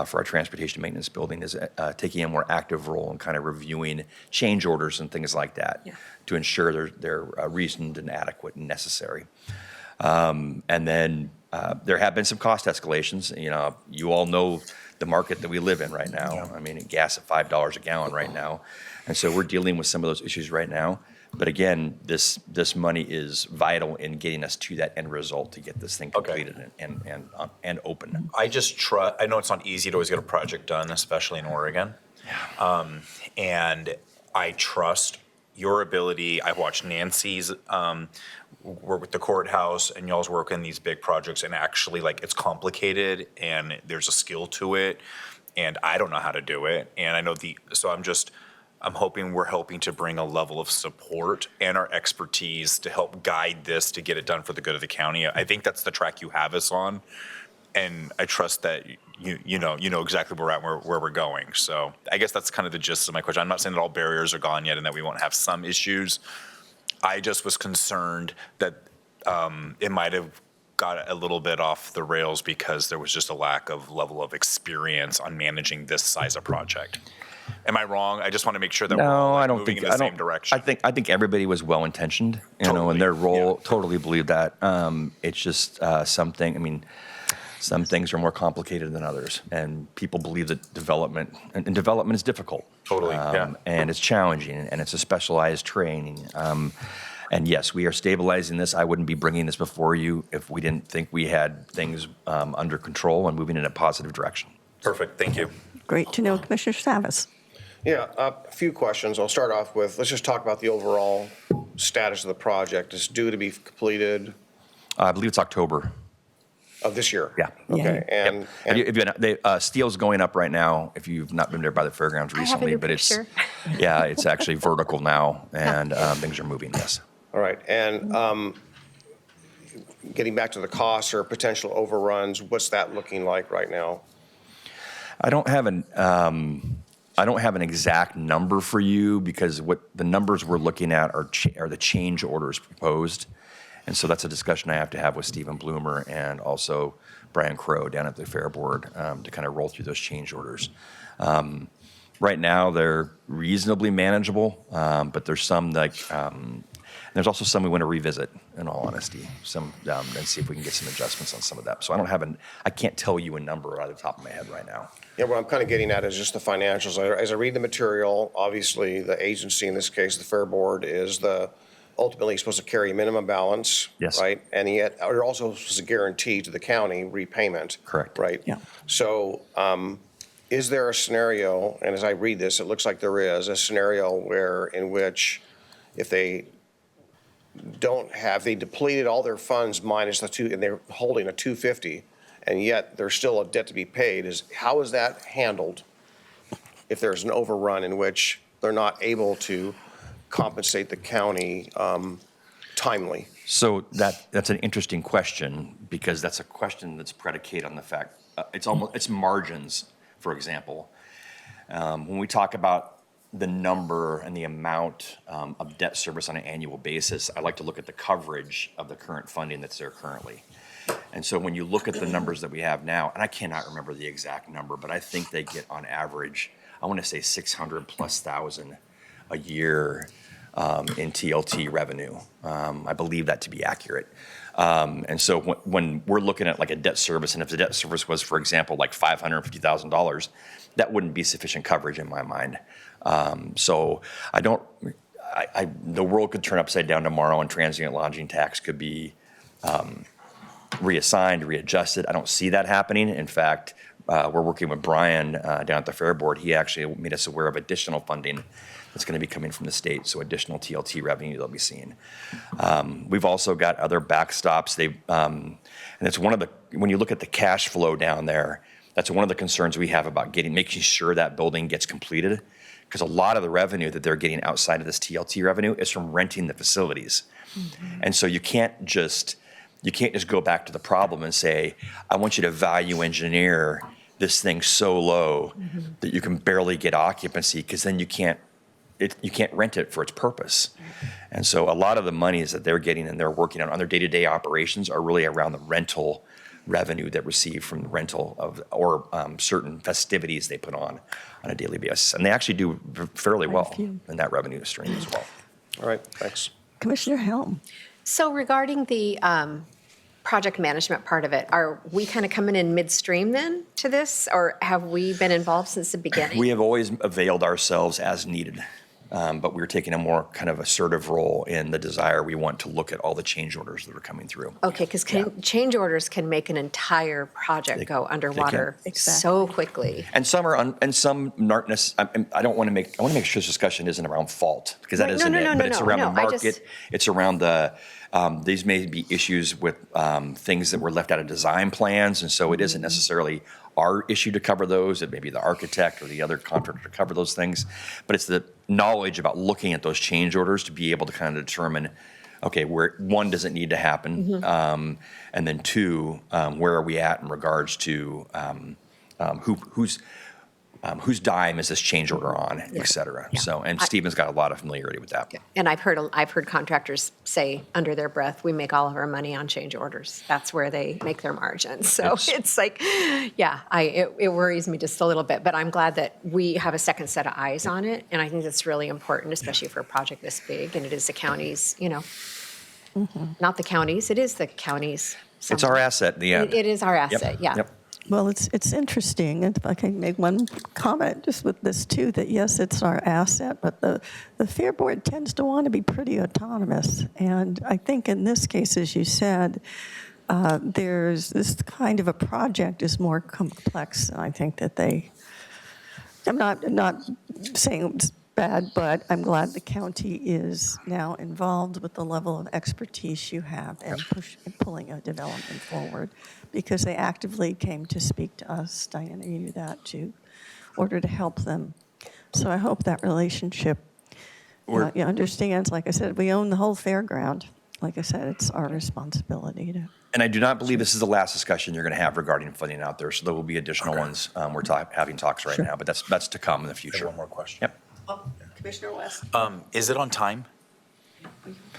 for our transportation maintenance building, is taking a more active role in kind of reviewing change orders and things like that to ensure they're reasoned and adequate and necessary. And then there have been some cost escalations. You all know the market that we live in right now. Yeah. I mean, gas at $5 a gallon right now. And so we're dealing with some of those issues right now. But again, this money is vital in getting us to that end result to get this thing completed and open. I know it's not easy to always get a project done, especially in Oregon. And I trust your ability, I've watched Nancy's work with the courthouse and y'all's work in these big projects, and actually, like, it's complicated and there's a skill to it, and I don't know how to do it. And I know so I'm hoping we're helping to bring a level of support and our expertise to help guide this to get it done for the good of the county. I think that's the track you have us on, and I trust that you know exactly where we're at, where we're going. So I guess that's kind of the gist of my question. I'm not saying that all barriers are gone yet and that we won't have some issues. I just was concerned that it might have got a little bit off the rails because there was just a lack of level of experience on managing this size of project. Am I wrong? I just want to make sure that we're all, No, like, I don't moving think, in the same direction. I think everybody was well-intentioned, Totally, in their role, yeah. totally believe that. It's just some things are more complicated than others, and people believe that development is difficult. Totally, yeah. And it's challenging, and it's a specialized training. And yes, we are stabilizing this. I wouldn't be bringing this before you if we didn't think we had things under control and moving in a positive direction. Perfect, thank you. Great to know, Commissioner Savas. Yeah, a few questions. I'll start off with, let's just talk about the overall status of the project. It's due to be completed I believe it's October. of this year? Yeah. Okay, and Steel's going up right now, if you've not been there by the fairgrounds I have a recently, new but picture. it's actually vertical now, and things are moving, yes. all right, and getting back to the costs or potential overruns, what's that looking like right now? I don't have an exact number for you because what the numbers we're looking at are the change orders proposed. And so that's a discussion I have to have with Stephen Bloomer and also Brian Crow down at the Fair Board to kind of roll through those change orders. Right now, they're reasonably manageable, but there's some there's also some we want to revisit, in all honesty, and see if we can get some adjustments on some of that. So I can't tell you a number out of the top of my head right now. Yeah, what I'm kind of getting at is just the financials. As I read the material, obviously, the agency, in this case, the Fair Board, is ultimately supposed to carry a minimum balance. Yes. Right? And yet, they're also supposed to guarantee to the county repayment. Correct. Right? Yeah. So is there a scenario, and as I read this, it looks like there is, a scenario in which if they they depleted all their funds minus and they're holding a 250, and yet there's still a debt to be paid, how is that handled if there's an overrun in which they're not able to compensate the county timely? So that's an interesting question because that's a question that's predicated on the fact it's margins, for example. When we talk about the number and the amount of debt service on an annual basis, I like to look at the coverage of the current funding that's there currently. And so when you look at the numbers that we have now, and I cannot remember the exact number, but I think they get on average, I want to say 600,000+ a year in TLT revenue. I believe that to be accurate. And so when we're looking at like a debt service, and if the debt service was, for example, like $550,000, that wouldn't be sufficient coverage in my mind. So the world could turn upside down tomorrow and transient lodging tax could be reassigned, readjusted. I don't see that happening. In fact, we're working with Brian down at the Fair Board. He actually made us aware of additional funding that's going to be coming from the state, so additional TLT revenue they'll be seeing. We've also got other backstops. And it's when you look at the cash flow down there, that's one of the concerns we have about making sure that building gets completed, because a lot of the revenue that they're getting outside of this TLT revenue is from renting the facilities. Mm-hmm. And so you can't just go back to the problem and say, I want you to value engineer this thing so low that you can barely get occupancy, because then you can't rent it for its purpose. And so a lot of the monies that they're getting and they're working on their day-to-day operations are really around the rental revenue that receive from the rental or certain festivities they put on a daily basis. And they actually do fairly well in that revenue stream as well. All right, thanks. Commissioner Helm. So regarding the project management part of it, are we kind of coming in midstream then to this, or have we been involved since the beginning? We have always availed ourselves as needed. but we're taking a more kind of assertive role in the desire we want to look at all the change orders that are coming through. Okay, because change orders can make an entire project go underwater Exactly. so quickly. And some are, and some aren't necessarily, I want to make sure this discussion isn't around fault, because that Right, isn't it. But it's around the I just- market, it's around the, these may be issues with things that were left out of design plans, and so it isn't necessarily our issue to cover those. It may be the architect or the other contractor to cover those things. But it's the knowledge about looking at those change orders to be able to kind of determine, okay, where, one, does it need to happen? And then two, where are we at in regards to whose dime is this change order on, et cetera. Yeah. So, and Stephen's got a lot of familiarity with that. And I've heard contractors say under their breath, we make all of our money on change orders. That's where they make their margins. So it's like, yeah, it worries me just a little bit, but I'm glad that we have a second set of eyes on it. And I think that's really important, especially for a project this big. And it is the county's, not the county's, it is the county's. It's our asset in the end. It is our asset, yeah. Yep. Well, it's interesting, and if I can make one comment just with this too, that yes, it's our asset, but the Fair Board tends to want to be pretty autonomous. And I think in this case, as you said, there's this kind of a project is more complex. And I think that I'm not saying it's bad, but I'm glad the county is now involved with the level of expertise you have and pulling a development forward, because they actively came to speak to us, Diana, you knew that, in order to help them. So I hope that relationship understands, like I said, we own the whole fairground. Like I said, it's our responsibility to. And I do not believe this is the last discussion you're going to have regarding funding out there. So there will be additional ones. We're having talks right now, but that's to come in the future. One more question. Yep. Commissioner West? Is it on time?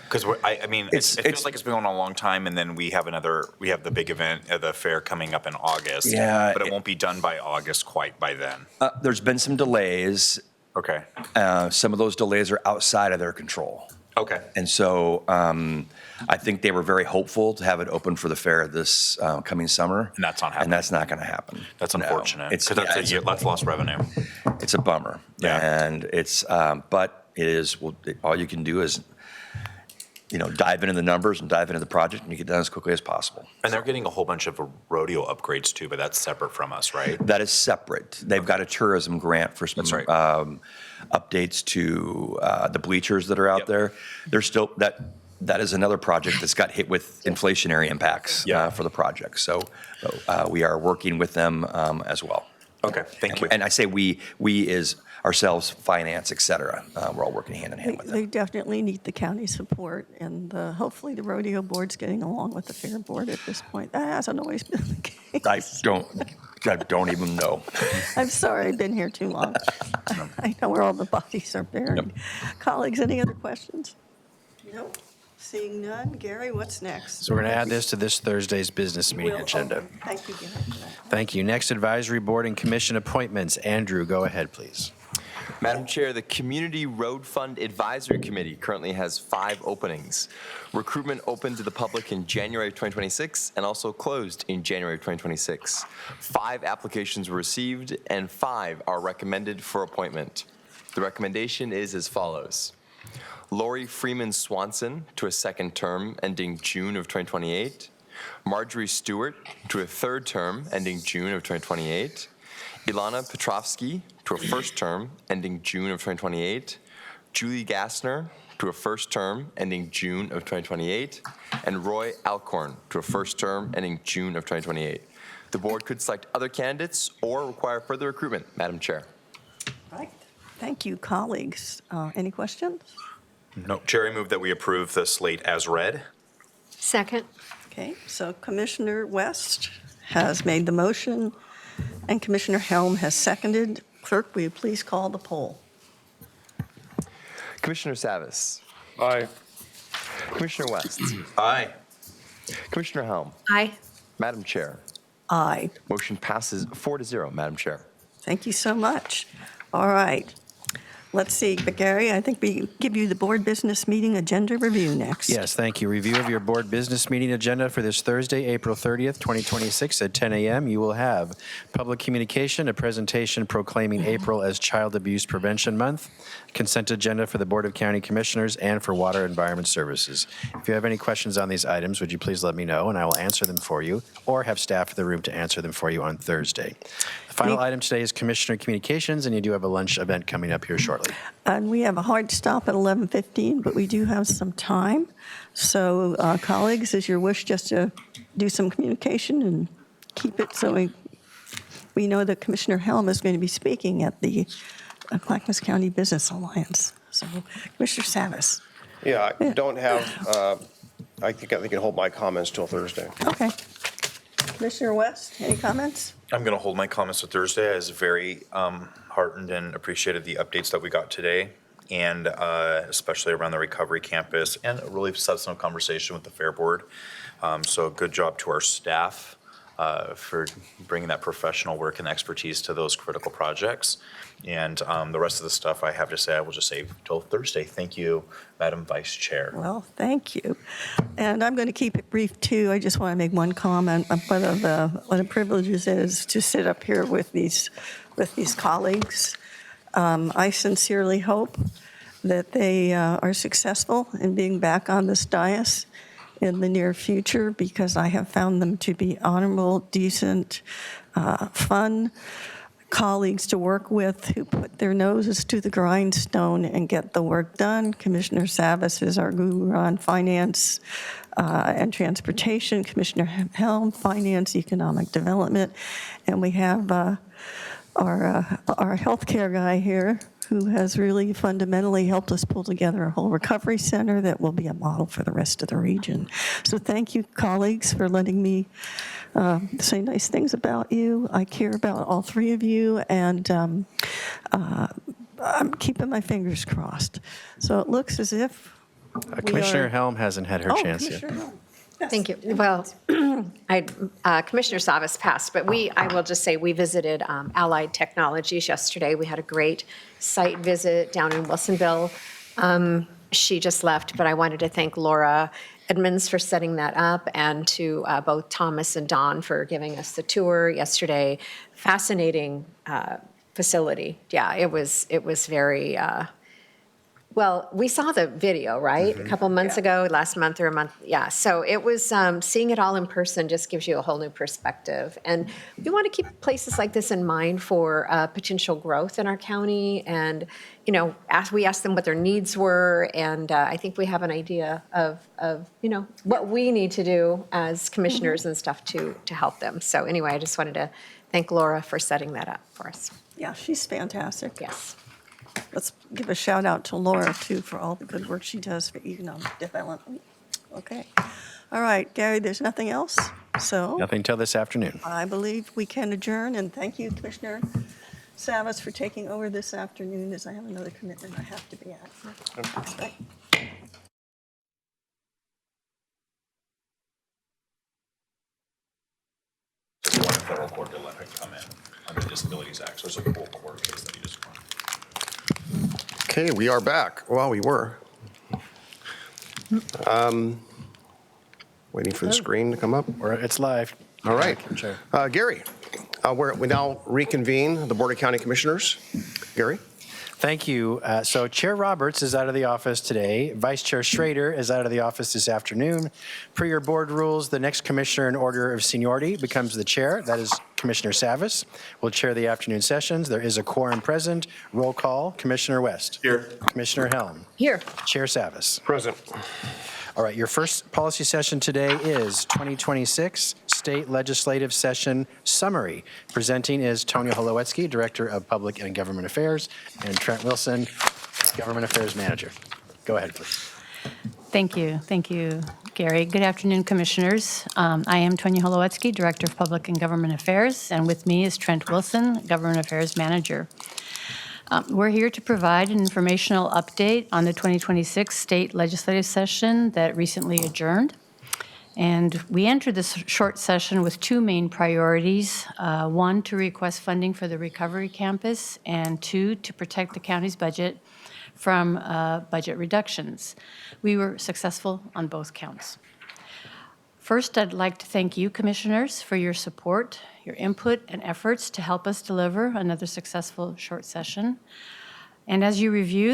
Because I mean, it feels like it's been going on a long time, and then we have the big event at the fair coming up in August. Yeah, but it won't be done by August quite by then. There's been some delays. Okay. Some of those delays are outside of their control. Okay. And so I think they were very hopeful to have it open for the fair this coming summer. And that's not happening. And that's not going to happen. That's No. unfortunate. It's Because that's lost revenue. It's a bummer. Yeah. And it's, but it is, well, all you can do is, dive into the numbers and dive into the project and you get done as quickly as possible. And they're getting a whole bunch of rodeo upgrades too, but that's separate from us, right? That is separate. They've got a tourism grant for some That's right. updates to the bleachers that are out Yep. there. They're still, that is another project that's got hit with inflationary impacts Yeah. for the project. So we are working with them as well. Okay, thank you. And I say we is ourselves, finance, et cetera. We're all working hand in hand with them. They definitely need the county support, and hopefully the rodeo board's getting along with the fair board at this point. That hasn't always been the case. I don't even know. I'm sorry, I've been here too long. I know where all the bodies are buried. Colleagues, any other questions? No? Seeing none. Gary, what's next? So we're going to add this to this Thursday's business meeting agenda. Thank you, Gary, for that. Thank you. Next, advisory board and commission appointments. Andrew, go ahead, please. Madam Chair, the Community Road Fund Advisory Committee currently has 5 openings. Recruitment opened to the public in January of 2026 and also closed in January of 2026. 5 applications were received and 5 are recommended for appointment. The recommendation is as follows. Lori Freeman Swanson to a 2nd term ending June of 2028. Marjorie Stewart to a 3rd term ending June of 2028. Ilana Petrovsky to a 1st term ending June of 2028. Julie Gassner to a 1st term ending June of 2028. And Roy Alcorn to a 1st term ending June of 2028. The board could select other candidates or require further recruitment, Madam Chair. Right. Thank you, colleagues. Any questions? No, Chair, I move that we approve the slate as read. Second? Okay, so Commissioner West has made the motion, and Commissioner Helm has seconded. Clerk, will you please call the poll? Commissioner Savas. Aye. Commissioner West. Aye. Commissioner Helm. Aye. Madam Chair. Aye. Motion passes 4-0, Madam Chair. Thank you so much. All right. Let's see, but Gary, I think we give you the board business meeting agenda review next. Yes, thank you. Review of your board business meeting agenda for this Thursday, April 30th, 2026 at 10 a.m. You will have public communication, a presentation proclaiming April as Child Abuse Prevention Month, consent agenda for the Board of County Commissioners and for Water Environment Services. If you have any questions on these items, would you please let me know, and I will answer them for you, or have staff in the room to answer them for you on Thursday. The final item today is Commissioner Communications, and you do have a lunch event coming up here shortly. And we have a hard stop at 11:15, but we do have some time. So colleagues, is your wish just to do some communication and keep it so we know that Commissioner Helm is going to be speaking at the Clackamas County Business Alliance. So Commissioner Savas. Yeah, I don't have, I think I can hold my comments till Thursday. Okay. Commissioner West, any comments? I'm going to hold my comments to Thursday. I was very heartened and appreciated the updates that we got today, and especially around the recovery campus, and a really substantive conversation with the Fair Board. So good job to our staff for bringing that professional work and expertise to those critical projects. And the rest of the stuff I have to say, I will just save till Thursday. Thank you, Madam Vice Chair. Well, thank you. And I'm going to keep it brief, too. I just want to make one comment. What a privilege it is to sit up here with these colleagues. I sincerely hope that they are successful in being back on this dais in the near future, because I have found them to be honorable, decent, fun colleagues to work with who put their noses to the grindstone and get the work done. Commissioner Savas is our guru on finance and transportation. Commissioner Helm, finance, economic development. And we have our healthcare guy here who has really fundamentally helped us pull together a whole recovery center that will be a model for the rest of the region. So thank you, colleagues, for letting me say nice things about you. I care about all three of you, and I'm keeping my fingers crossed. So it looks as if Commissioner Helm hasn't had her chance yet. Commissioner Helm. Yes. Thank you. Well, Commissioner Savas passed, but I will just say, we visited Allied Technologies yesterday. We had a great site visit down in Wilsonville. She just left, but I wanted to thank Laura Edmonds for setting that up, and to both Thomas and Don for giving us the tour yesterday. Fascinating facility. Yeah, it was very, well, we saw the video, right? A couple months ago, last month or a month. Yeah, so it was, seeing it all in person just gives you a whole new perspective. And we want to keep places like this in mind for potential growth in our county. And, we asked them what their needs were. And I think we have an idea of what we need to do as commissioners and stuff to help them. So anyway, I just wanted to thank Laura for setting that up for us. Yeah, she's fantastic. Yes. Let's give a shout out to Laura, too, for all the good work she does for economic development. Okay. All right, Gary, there's nothing else? So Nothing till this afternoon. I believe we can adjourn, and thank you, Commissioner Savas, for taking over this afternoon, as I have another commitment I have to be at. Right. One federal court to let her come in under the Disabilities Act. So it's a full court case that you just won. Okay, we are back. Well, we were. Waiting for the screen to come up. It's live. All right. Sure. Gary, we now reconvene the Board of County Commissioners. Gary? Thank you. So Chair Roberts is out of the office today. Vice Chair Schrader is out of the office this afternoon. Per your board rules, the next commissioner in order of seniority becomes the chair. That is Commissioner Savas will chair the afternoon sessions. There is a quorum present. Roll call. Commissioner West. Here. Commissioner Helm. Here. Chair Savas. Present. All right, your first policy session today is 2026 State Legislative Session Summary. Presenting is Tonya Holowetsky, Director of Public and Government Affairs, and Trent Wilson, Government Affairs Manager. Go ahead, please. Thank you. Thank you, Gary. Good afternoon, Commissioners. I am Tonya Holowetsky, Director of Public and Government Affairs, and with me is Trent Wilson, Government Affairs Manager. We're here to provide an informational update on the 2026 state legislative session that recently adjourned. And we entered this short session with two main priorities. One, to request funding for the Recovery Campus, and two, to protect the county's budget from budget reductions. We were successful on both counts. First, I'd like to thank you, Commissioners, for your support, your input, and efforts to help us deliver another successful short session. And as you review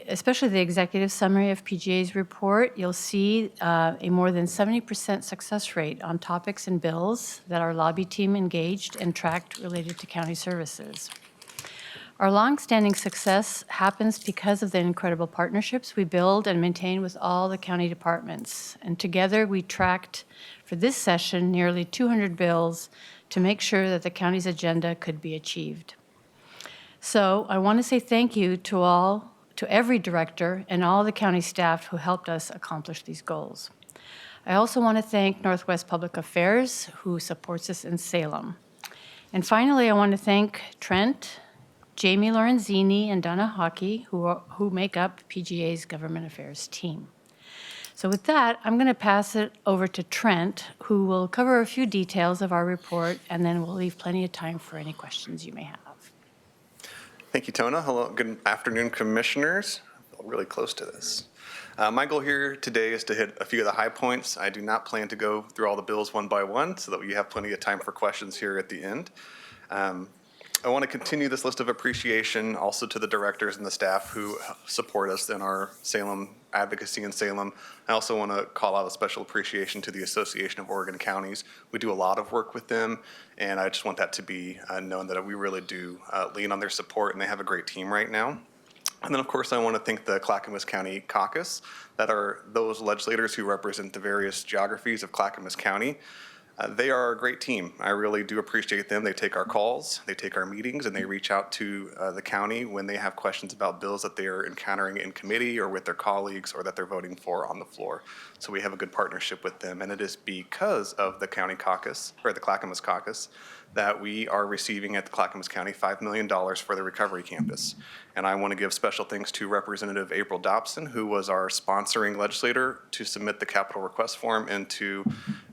especially the executive summary of PGA's report, you'll see a more than 70% success rate on topics and bills that our lobby team engaged and tracked related to county services. Our longstanding success happens because of the incredible partnerships we build and maintain with all the county departments. And together we tracked for this session nearly 200 bills to make sure that the county's agenda could be achieved. So I want to say thank you to every director and all the county staff who helped us accomplish these goals. I also want to thank Northwest Public Affairs, who supports us in Salem. And finally, I want to thank Trent, Jamie Lorenzini, and Donna Hockey, who make up PGA's Government Affairs team. So with that, I'm going to pass it over to Trent, who will cover a few details of our report, and then we'll leave plenty of time for any questions you may have. Thank you, Tona. Hello, good afternoon, Commissioners. I feel really close to this. My goal here today is to hit a few of the high points. I do not plan to go through all the bills one by one so that we have plenty of time for questions here at the end. I want to continue this list of appreciation also to the directors and the staff who support us in our Salem advocacy in Salem. I also want to call out a special appreciation to the Association of Oregon Counties. We do a lot of work with them, and I just want that to be known that we really do lean on their support, and they have a great team right now. And then, of course, I want to thank the Clackamas County Caucus, that are those legislators who represent the various geographies of Clackamas County. They are a great team. I really do appreciate them. They take our calls, they take our meetings, and they reach out to the county when they have questions about bills that they are encountering in committee or with their colleagues or that they're voting for on the floor. So we have a good partnership with them, and it is because of the county caucus, or the Clackamas Caucus, that we are receiving at the Clackamas County $5 million for the Recovery Campus. And I want to give special thanks to Representative April Dobson, who was our sponsoring legislator to submit the capital request form into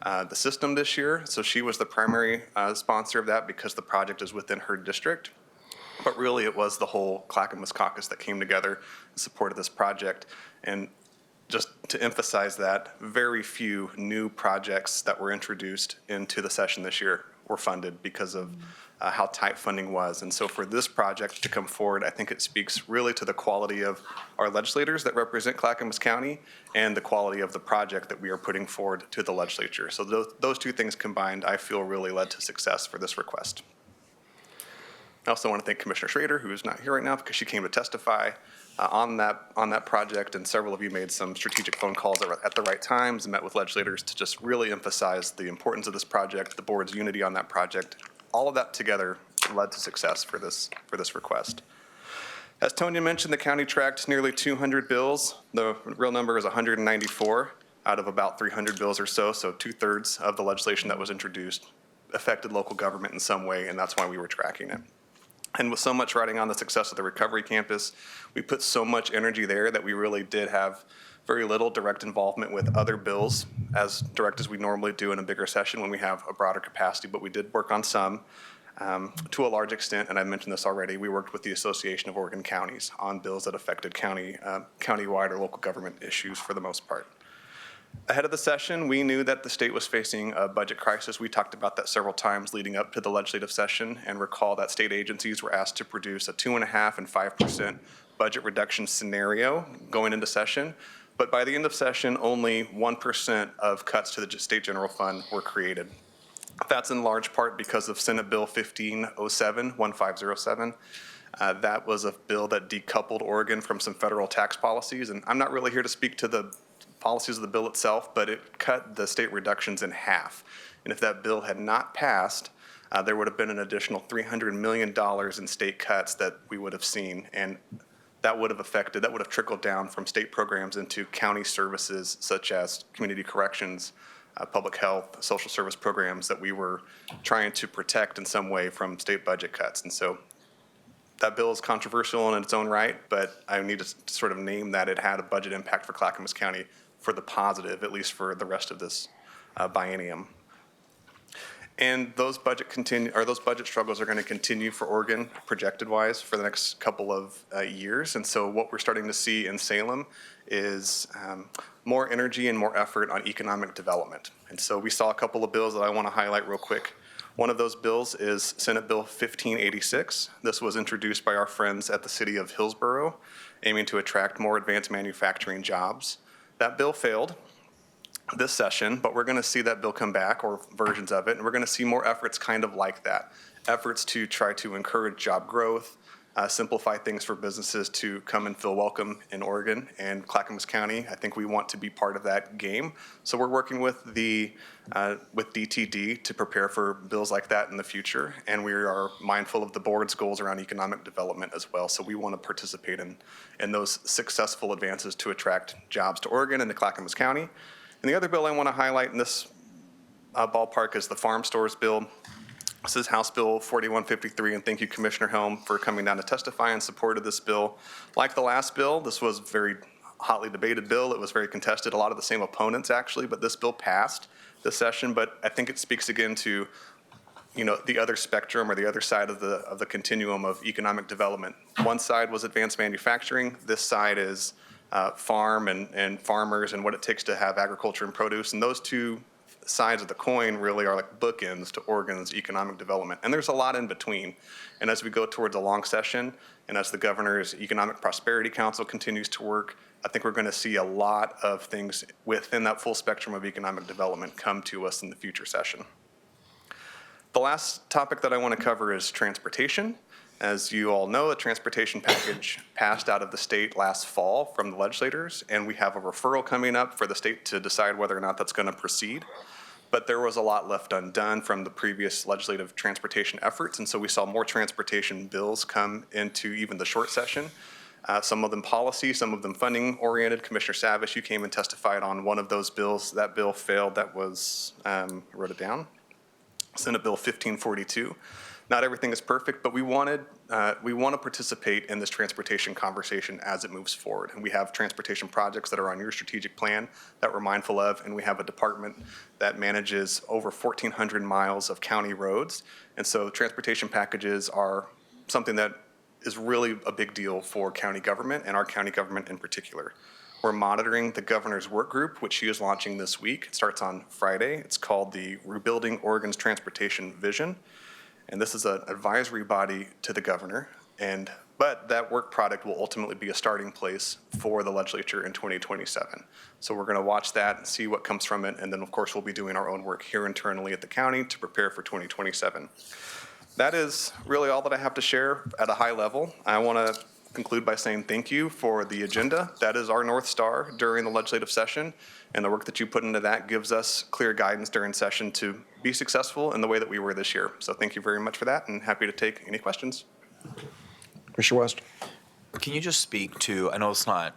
the system this year. So she was the primary sponsor of that because the project is within her district. But really it was the whole Clackamas Caucus that came together in support of this project. And just to emphasize that, very few new projects that were introduced into the session this year were funded because of how tight funding was. And so for this project to come forward, I think it speaks really to the quality of our legislators that represent Clackamas County and the quality of the project that we are putting forward to the legislature. So those two things combined, I feel really led to success for this request. I also want to thank Commissioner Schrader, who is not here right now because she came to testify on that project, and several of you made some strategic phone calls at the right times and met with legislators to just really emphasize the importance of this project, the board's unity on that project. All of that together led to success for this request. As Tonya mentioned, the county tracked nearly 200 bills. The real number is 194 out of about 300 bills or so, so 2/3 of the legislation that was introduced affected local government in some way, and that's why we were tracking it. And with so much riding on the success of the Recovery Campus, we put so much energy there that we really did have very little direct involvement with other bills, as direct as we normally do in a bigger session when we have a broader capacity, but we did work on some. To a large extent, and I mentioned this already, we worked with the Association of Oregon Counties on bills that affected countywide or local government issues for the most part. Ahead of the session, we knew that the state was facing a budget crisis. We talked about that several times leading up to the legislative session, and recall that state agencies were asked to produce a 2.5% and 5% budget reduction scenario going into session. But by the end of session, only 1% of cuts to the state general fund were created. That's in large part because of Senate Bill 1507. That was a bill that decoupled Oregon from some federal tax policies. And I'm not really here to speak to the policies of the bill itself, but it cut the state reductions in half. And if that bill had not passed, there would have been an additional $300 million in state cuts that we would have seen. And that would have trickled down from state programs into county services such as community corrections, public health, social service programs that we were trying to protect in some way from state budget cuts. And so that bill is controversial in its own right, but I need to sort of name that it had a budget impact for Clackamas County for the positive, at least for the rest of this biennium. And those budget struggles are going to continue for Oregon, projected-wise, for the next couple of years. And so what we're starting to see in Salem is more energy and more effort on economic development. And so we saw a couple of bills that I want to highlight real quick. One of those bills is Senate Bill 1586. This was introduced by our friends at the City of Hillsborough, aiming to attract more advanced manufacturing jobs. That bill failed this session, but we're going to see that bill come back, or versions of it, and we're going to see more efforts kind of like that. Efforts to try to encourage job growth, simplify things for businesses to come and feel welcome in Oregon and Clackamas County. I think we want to be part of that game. So we're working with with DTD to prepare for bills like that in the future, and we are mindful of the board's goals around economic development as well. So we want to participate in those successful advances to attract jobs to Oregon and to Clackamas County. And the other bill I want to highlight in this ballpark is the Farm Stores Bill. This is House Bill 4153, and thank you, Commissioner Helm, for coming down to testify in support of this bill. Like the last bill, this was a very hotly debated bill. It was very contested, a lot of the same opponents actually, but this bill passed this session. But I think it speaks again to the other spectrum, or the other side of the continuum of economic development. One side was advanced manufacturing. This side is farm and farmers and what it takes to have agriculture and produce. And those two sides of the coin really are like bookends to Oregon's economic development. And there's a lot in between. And as we go towards a long session, and as the governor's Economic Prosperity Council continues to work, I think we're going to see a lot of things within that full spectrum of economic development come to us in the future session. The last topic that I want to cover is transportation. As you all know, the transportation package passed out of the state last fall from the legislators, and we have a referral coming up for the state to decide whether or not that's going to proceed. But there was a lot left undone from the previous legislative transportation efforts, and so we saw more transportation bills come into even the short session. Some of them policy, some of them funding oriented. Commissioner Savish, you came and testified on one of those bills. That bill failed. That was, I wrote it down, Senate Bill 1542. Not everything is perfect, but we want to participate in this transportation conversation as it moves forward. And we have transportation projects that are on your strategic plan that we're mindful of, and we have a department that manages over 1,400 miles of county roads. And so transportation packages are something that is really a big deal for county government, and our county government in particular. We're monitoring the governor's work group, which she is launching this week. It starts on Friday. It's called the Rebuilding Oregon's Transportation Vision. And this is an advisory body to the governor, but that work product will ultimately be a starting place for the legislature in 2027. So we're going to watch that and see what comes from it, and then of course we'll be doing our own work here internally at the county to prepare for 2027. That is really all that I have to share at a high level. I want to conclude by saying thank you for the agenda. That is our North Star during the legislative session, and the work that you put into that gives us clear guidance during session to be successful in the way that we were this year. So thank you very much for that, and happy to take any questions. Commissioner West. Can you just speak to, I know it's not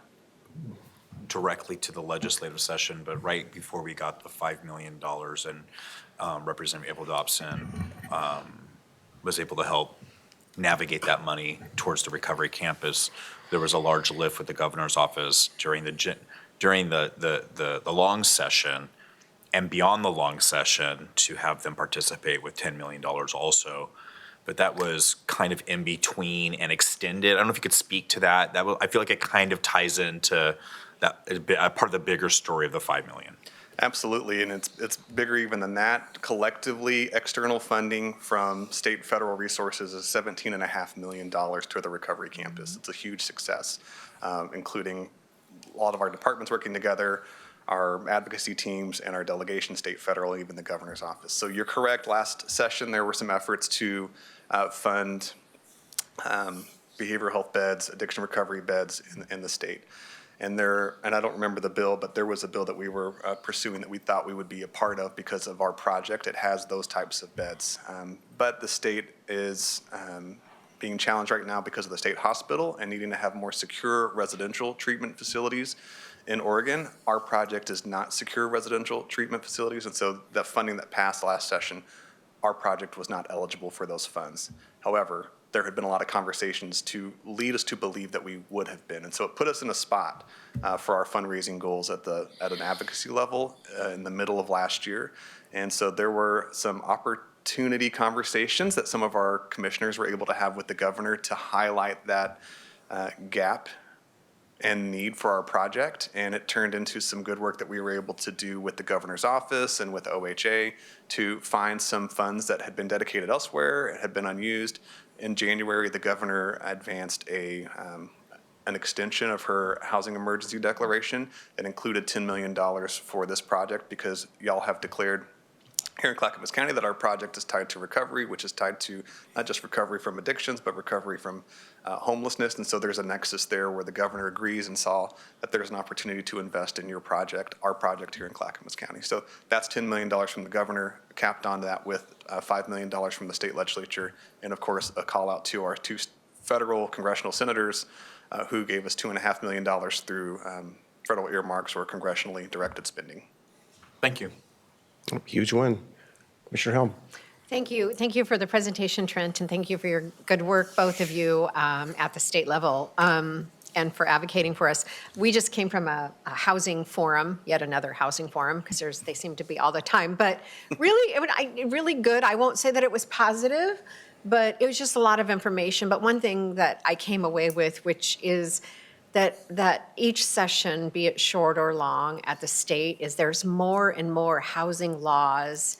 directly to the legislative session, but right before we got the $5 million and Representative Abel Dobson was able to help navigate that money towards the recovery campus. There was a large lift with the governor's office during the long session and beyond the long session to have them participate with $10 million also. But that was kind of in between and extended. I don't know if you could speak to that. I feel like it kind of ties into that, a part of the bigger story of the $5 million. Absolutely, and it's bigger even than that. Collectively, external funding from state and federal resources is $17.5 million to the recovery campus. It's a huge success, including a lot of our departments working together, our advocacy teams, and our delegation, state, federal, even the governor's office. So you're correct. Last session, there were some efforts to fund behavioral health beds, addiction recovery beds in the state. And I don't remember the bill, but there was a bill that we were pursuing that we thought we would be a part of because of our project. It has those types of beds. But the state is being challenged right now because of the state hospital and needing to have more secure residential treatment facilities in Oregon. Our project is not secure residential treatment facilities, and so the funding that passed last session, our project was not eligible for those funds. However, there had been a lot of conversations to lead us to believe that we would have been. And so it put us in a spot for our fundraising goals at an advocacy level in the middle of last year. And so there were some opportunity conversations that some of our commissioners were able to have with the governor to highlight that gap and need for our project, and it turned into some good work that we were able to do with the governor's office and with OHA to find some funds that had been dedicated elsewhere, it had been unused. In January, the governor advanced an extension of her housing emergency declaration that included $10 million for this project, because y'all have declared here in Clackamas County that our project is tied to recovery, which is tied to not just recovery from addictions, but recovery from homelessness. And so there's a nexus there where the governor agrees and saw that there's an opportunity to invest in your project, our project here in Clackamas County. So that's $10 million from the governor, capped onto that with $5 million from the state legislature, and of course a call out to our 2 federal congressional senators who gave us $2.5 million through federal earmarks or congressionally directed spending. Thank you. Huge win. Commissioner Helm. Thank you. Thank you for the presentation, Trent, and thank you for your good work, both of you, at the state level, and for advocating for us. We just came from a housing forum, yet another housing forum, because they seem to be all the time. But really, really good. I won't say that it was positive, but it was just a lot of information. But one thing that I came away with, which is that each session, be it short or long at the state, is there's more and more housing laws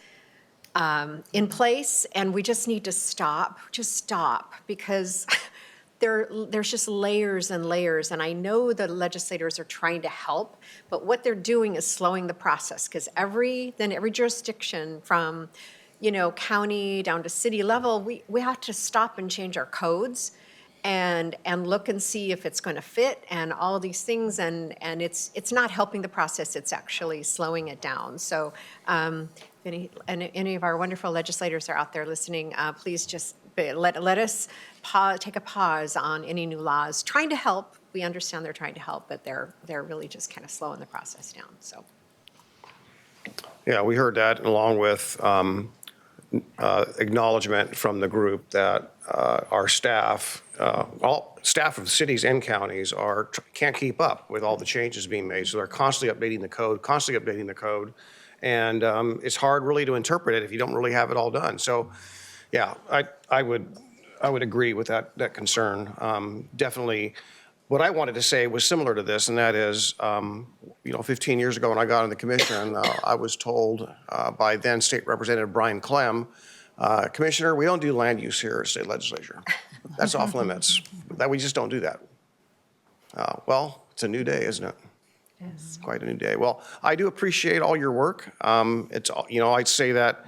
in place, and we just need to stop, because there's just layers and layers, and I know the legislators are trying to help, but what they're doing is slowing the process, because every jurisdiction from, county down to city level, we have to stop and change our codes and look and see if it's going to fit and all these things, and it's not helping the process, it's actually slowing it down. So if any of our wonderful legislators are out there listening, please just let us take a pause on any new laws. Trying to help, we understand they're trying to help, but they're really just kind of slowing the process down. So. Yeah, we heard that along with acknowledgement from the group that our staff, all staff of cities and counties can't keep up with all the changes being made. So they're constantly updating the code. And it's hard really to interpret it if you don't really have it all done. So yeah, I would agree with that concern. Definitely. What I wanted to say was similar to this, and that is, 15 years ago when I got on the commission, I was told by then State Representative Brian Clem, Commissioner, we don't do land use here at state legislature. That's off limits. That we just don't do that. Well, it's a new day, isn't it? Yes. Quite a new day. Well, I do appreciate all your work. I'd say that,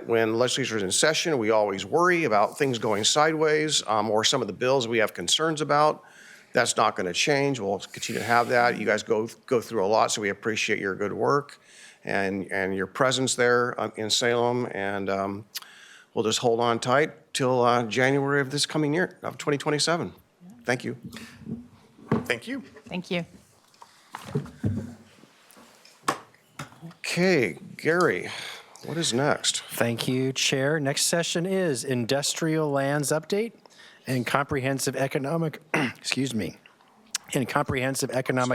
when legislature is in session, we always worry about things going sideways or some of the bills we have concerns about. That's not going to change. We'll continue to have that. You guys go through a lot, so we appreciate your good work and your presence there in Salem. And we'll just hold on tight till January of this coming year, of 2027. Thank you. Thank you. Thank you. Okay, Gary. What is next? Thank you, Chair. Next session is Industrial Lands Update and Comprehensive Economic,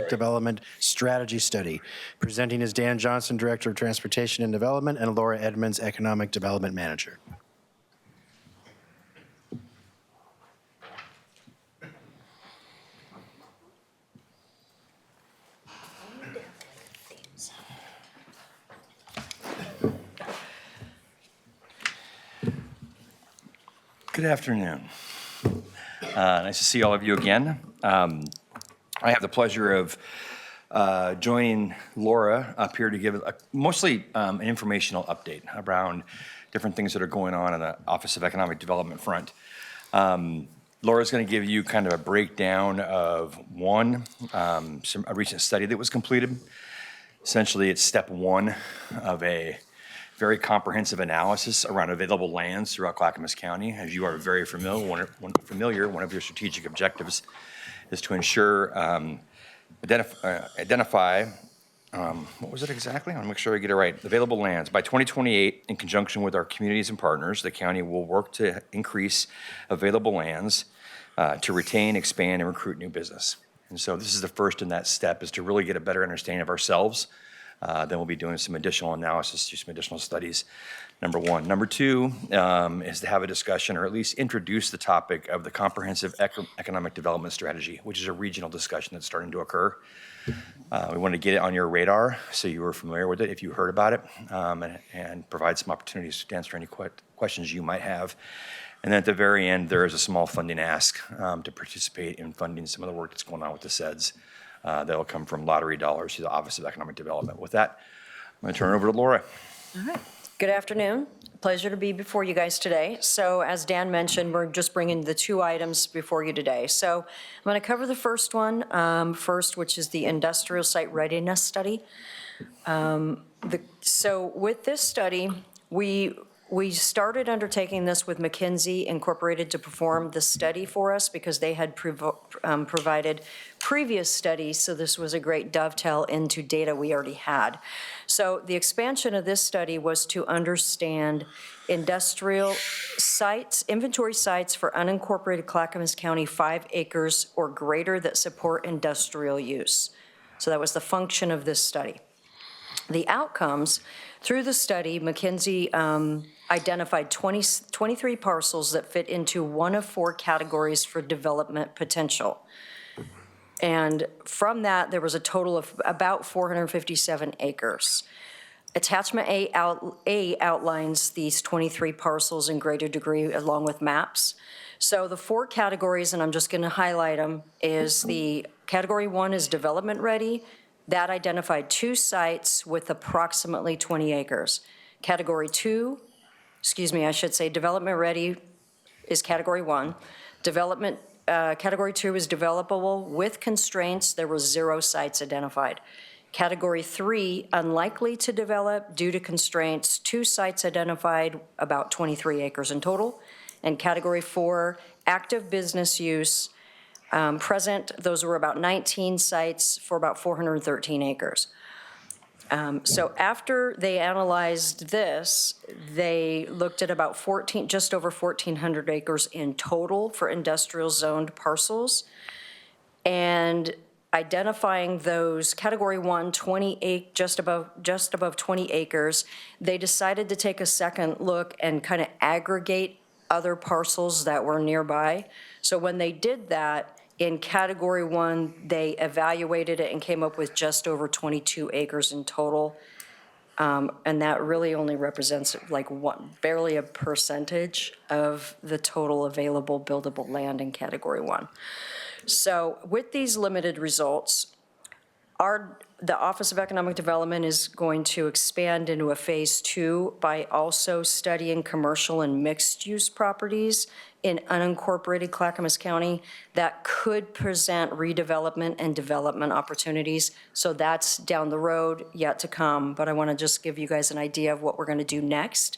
Development Strategy Study. Presenting is Dan Johnson, Director of Transportation and Development, and Laura Edmonds, Economic Development Manager. Good afternoon. Nice to see all of you again. I have the pleasure of joining Laura up here to give mostly an informational update around different things that are going on the Office of Economic Development front. Laura's going to give you kind of a breakdown of a recent study that was completed. Essentially, it's step one of a very comprehensive analysis around available lands throughout Clackamas County. As you are very familiar, one of your strategic objectives is to ensure, identify what was it exactly? I want to make sure I get it right. Available lands. By 2028, in conjunction with our communities and partners, the county will work to increase available lands to retain, expand, and recruit new business. And so this is the first in that step, is to really get a better understanding of ourselves. Then we'll be doing some additional analysis, do some additional studies, number one. Number two is to have a discussion, or at least introduce the topic of the comprehensive economic development strategy, which is a regional discussion that's starting to occur. We want to get it on your radar so you were familiar with it, if you heard about it, and provide some opportunities to answer any questions you might have. And then at the very end, there is a small funding ask to participate in funding some of the work that's going on with the SEDS. That'll come from lottery dollars to the Office of Economic Development. With that, I'm going to turn it over to Laura. All right. Good afternoon. Pleasure to be before you guys today. So as Dan mentioned, we're just bringing the two items before you today. So I'm going to cover the first one first, which is the industrial site readiness study. So with this study, we started undertaking this with McKinsey Incorporated to perform the study for us because they had provided previous studies, so this was a great dovetail into data we already had. So the expansion of this study was to understand industrial sites, inventory sites for unincorporated Clackamas County 5 acres or greater that support industrial use. So that was the function of this study. The outcomes, through the study, McKinsey identified 23 parcels that fit into one of 4 categories for development potential. And from that, there was a total of about 457 acres. Attachment A outlines these 23 parcels in greater degree along with maps. So the 4 categories, and I'm just going to highlight them, is the category 1 is development ready. That identified 2 sites with approximately 20 acres. Category 2, development ready is category 1. Category 2 is developable with constraints. There were 0 sites identified. Category 3, unlikely to develop due to constraints, 2 sites identified, about 23 acres in total. And category 4, active business use, present, those were about 19 sites for about 413 acres. So after they analyzed this, they looked at about just over 1,400 acres in total for industrial zoned parcels. And identifying those category 1, 28, just above 20 acres, they decided to take a second look and kind of aggregate other parcels that were nearby. So when they did that, in category 1, they evaluated it and came up with just over 22 acres in total. And that really only represents like barely a percentage of the total available buildable land in category 1. So with these limited results, the Office of Economic Development is going to expand into a phase 2 by also studying commercial and mixed-use properties in unincorporated Clackamas County that could present redevelopment and development opportunities. So that's down the road, yet to come, but I want to just give you guys an idea of what we're going to do next.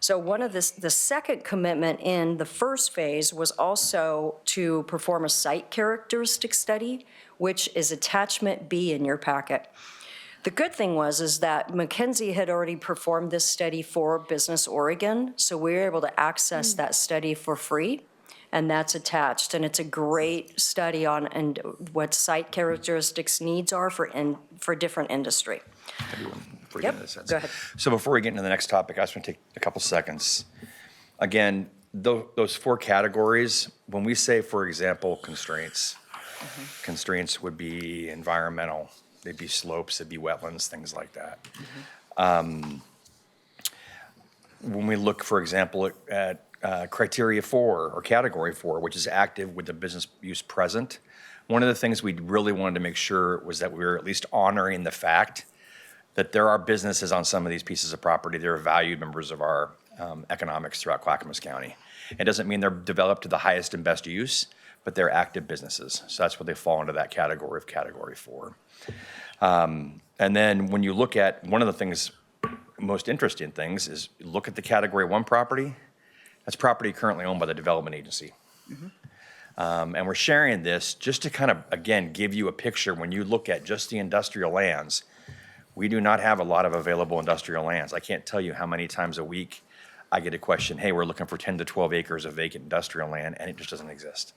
So the second commitment in the first phase was also to perform a site characteristic study, which is attachment B in your packet. The good thing is that McKinsey had already performed this study for Business Oregon, so we were able to access that study for free, and that's attached. And it's a great study on and what site characteristics needs are for different industry. Yep, go ahead. So before we get into the next topic, I just want to take a couple seconds. Again, those 4 categories, when we say, for example, constraints, constraints would be environmental. They'd be slopes, they'd be wetlands, things like that. When we look, for example, at criteria 4 or category 4, which is active with the business use present, one of the things we really wanted to make sure was that we were at least honoring the fact that there are businesses on some of these pieces of property. They're valued members of our economics throughout Clackamas County. It doesn't mean they're developed to the highest and best use, but they're active businesses. So that's where they fall into that category of category 4. And then when you look at one of the things, most interesting things is look at the category 1 property. That's property currently owned by the development agency. And we're sharing this just to kind of, again, give you a picture when you look at just the industrial lands, We do not have a lot of available industrial lands. I can't tell you how many times a week I get a question, hey, we're looking for 10 to 12 acres of vacant industrial land, and it just doesn't exist.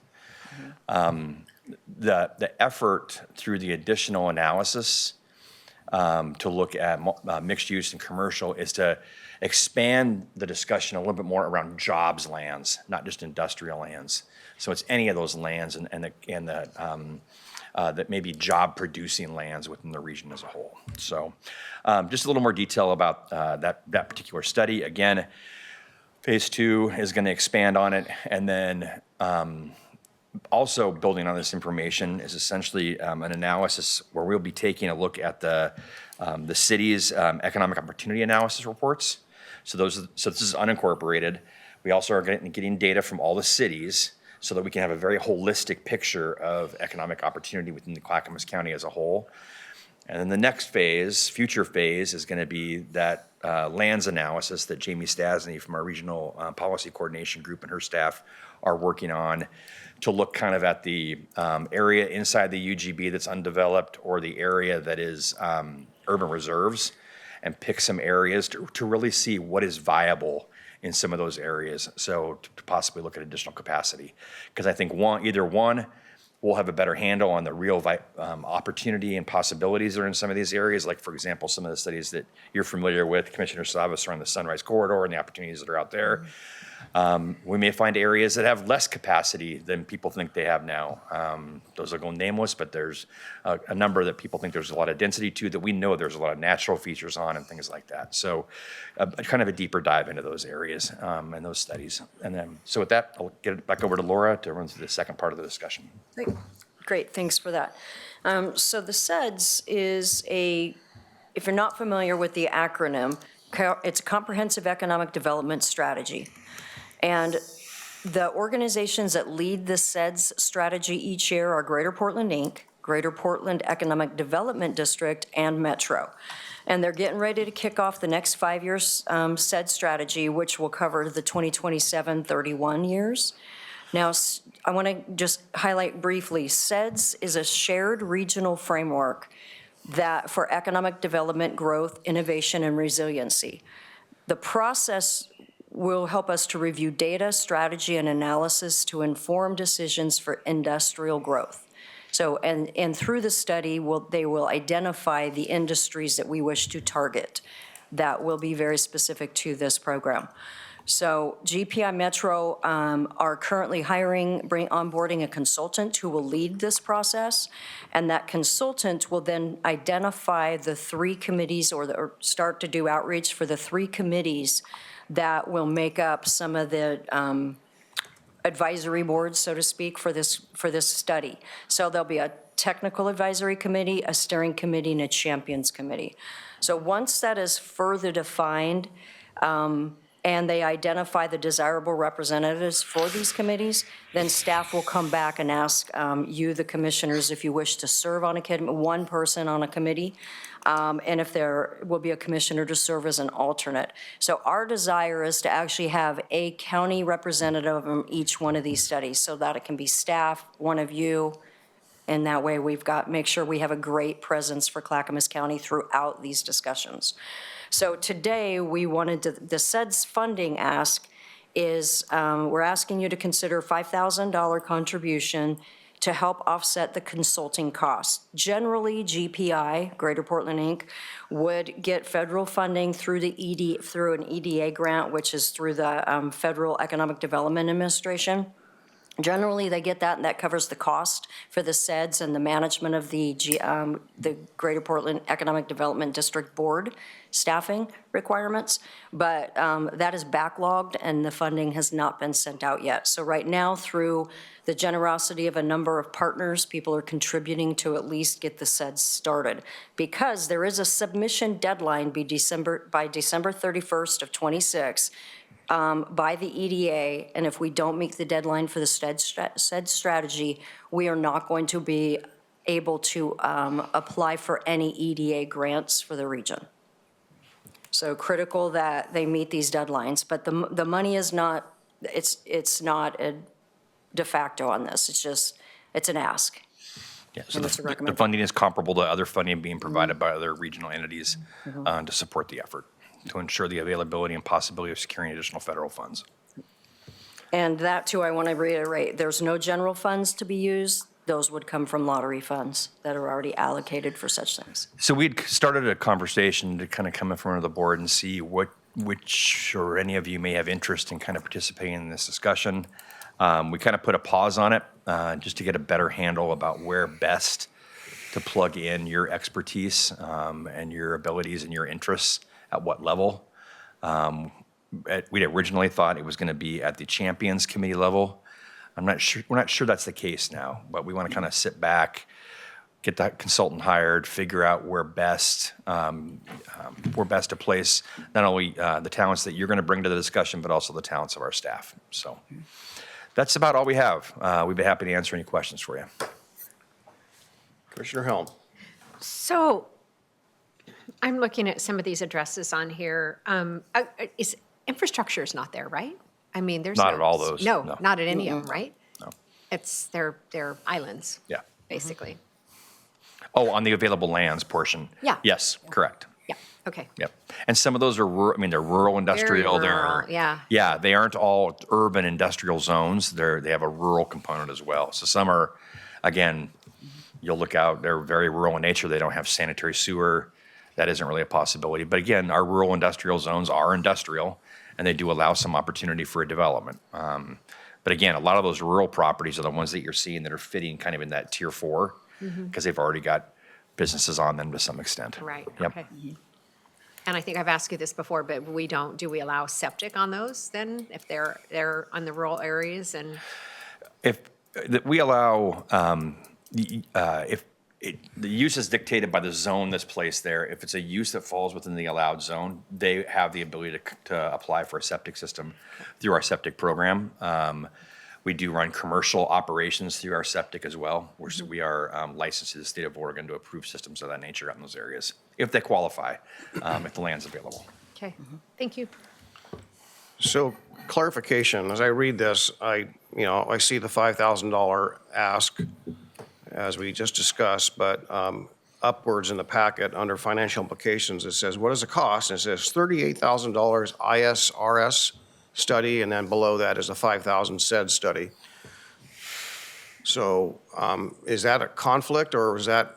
The effort through the additional analysis to look at mixed use and commercial is to expand the discussion a little bit more around jobs lands, not just industrial lands. So it's any of those lands that may be job producing lands within the region as a whole. So just a little more detail about that particular study. Again, phase 2 is going to expand on it, and then also building on this information is essentially an analysis where we'll be taking a look at the city's economic opportunity analysis reports. So this is unincorporated. We also are getting data from all the cities so that we can have a very holistic picture of economic opportunity within the Clackamas County as a whole. And then the next phase, future phase, is going to be that lands analysis that Jamie Stasny from our regional policy coordination group and her staff are working on to look kind of at the area inside the UGB that's undeveloped or the area that is urban reserves, and pick some areas to really see what is viable in some of those areas. So to possibly look at additional capacity. Because I think either one, we'll have a better handle on the real opportunity and possibilities that are in some of these areas. Like, for example, some of the studies that you're familiar with, Commissioner Savas, around the Sunrise Corridor and the opportunities that are out there. We may find areas that have less capacity than people think they have now. Those will go nameless, but there's a number that people think there's a lot of density to that we know there's a lot of natural features on and things like that. So kind of a deeper dive into those areas and those studies. And then, so with that, I'll get it back over to Laura to run through the second part of the discussion. Great, thanks for that. So the SEDS is if you're not familiar with the acronym, it's a Comprehensive Economic Development Strategy. And the organizations that lead the SEDS strategy each year are Greater Portland, Inc., Greater Portland Economic Development District, and Metro. And they're getting ready to kick off the next 5 years SEDS strategy, which will cover the 2027-31 years. Now, I want to just highlight briefly, SEDS is a shared regional framework for economic development, growth, innovation, and resiliency. The process will help us to review data, strategy, and analysis to inform decisions for industrial growth. So, and through the study, they will identify the industries that we wish to target that will be very specific to this program. So GPI Metro are currently onboarding a consultant who will lead this process, and that consultant will then identify the 3 committees or start to do outreach for the 3 committees that will make up some of the advisory boards, so to speak, for this study. So there'll be a technical advisory committee, a steering committee, and a champions committee. So once that is further defined, and they identify the desirable representatives for these committees, then staff will come back and ask you, the commissioners, if you wish to serve on one person on a committee, and if there will be a commissioner to serve as an alternate. So our desire is to actually have a county representative in each one of these studies so that it can be staff, one of you, and that way make sure we have a great presence for Clackamas County throughout these discussions. So today, the SEDS funding ask is, we're asking you to consider $5,000 contribution to help offset the consulting costs. Generally, GPI, Greater Portland, Inc., would get federal funding through an EDA grant, which is through the Federal Economic Development Administration. Generally, they get that, and that covers the cost for the SEDS and the management of the Greater Portland Economic Development District Board staffing requirements. But that is backlogged, and the funding has not been sent out yet. So right now, through the generosity of a number of partners, people are contributing to at least get the SEDS started. Because there is a submission deadline by December 31st of 26, by the EDA, and if we don't meet the deadline for the SEDS strategy, we are not going to be able to apply for any EDA grants for the region. So critical that they meet these deadlines, but the money is not, it's not a de facto on this, it's an ask. Yeah, so And it's a the recommend- funding is comparable to other funding being provided by other regional entities to support the effort, to ensure the availability and possibility of securing additional federal funds. And that, too, I want to reiterate, there's no general funds to be used. Those would come from lottery funds that are already allocated for such things. So we'd started a conversation to kind of come in front of the board and see which or any of you may have interest in kind of participating in this discussion. We kind of put a pause on it just to get a better handle about where best to plug in your expertise and your abilities and your interests at what level. We'd originally thought it was going to be at the Champions Committee level. We're not sure that's the case now, but we want to kind of sit back, get that consultant hired, figure out where best to place not only the talents that you're going to bring to the discussion, but also the talents of our staff. So that's about all we have. We'd be happy to answer any questions for you. Commissioner Helm. So I'm looking at some of these addresses on here. Infrastructure is not there, right? I mean, there's Not at all those, No, no. not at any of them, right? No. They're islands, Yeah. basically. Oh, on the available lands portion? Yeah. Yes, correct. Yeah, okay. Yep. And some of those are, they're rural industrial. rural, yeah. Yeah, they aren't all urban industrial zones. They have a rural component as well. So some are, again, you'll look out, they're very rural in nature. They don't have sanitary sewer. That isn't really a possibility. But again, our rural industrial zones are industrial, and they do allow some opportunity for a development. But again, a lot of those rural properties are the ones that you're seeing that are fitting kind of in that tier 4 because they've already got businesses on them to some extent. Right, Yep. okay. And I think I've asked you this before, but do we allow septic on those then, if they're on the rural areas and? If we allow, the use is dictated by the zone that's placed there. If it's a use that falls within the allowed zone, they have the ability to apply for a septic system through our septic program. We do run commercial operations through our septic as well. We are licensed to the state of Oregon to approve systems of that nature out in those areas, if they qualify, if the land's available. Okay, thank you. So clarification, as I read this, I see the $5,000 ask, as we just discussed, but upwards in the packet, under financial implications, it says, what is the cost? And it says $38,000 ISRS study, and then below that is a $5,000 SED study. So is that a conflict, or is that,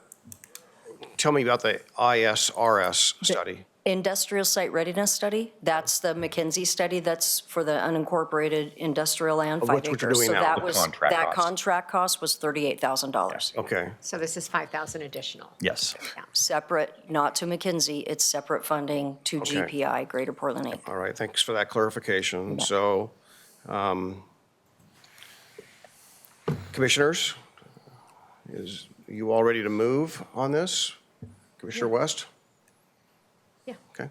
tell me about the ISRS study. Industrial Site Readiness Study, that's the McKinsey study that's for the unincorporated industrial land, Of 5 which acres. we're doing So now. that The was, contract that cost. contract cost was $38,000. Okay. So this is 5,000 additional? Yes. Separate, not to McKinsey, it's separate funding to Okay. GPI, Greater Portland Inc. All right, thanks for that clarification. So, commissioners, is you all ready to move on this? Commissioner West? Yeah. Okay.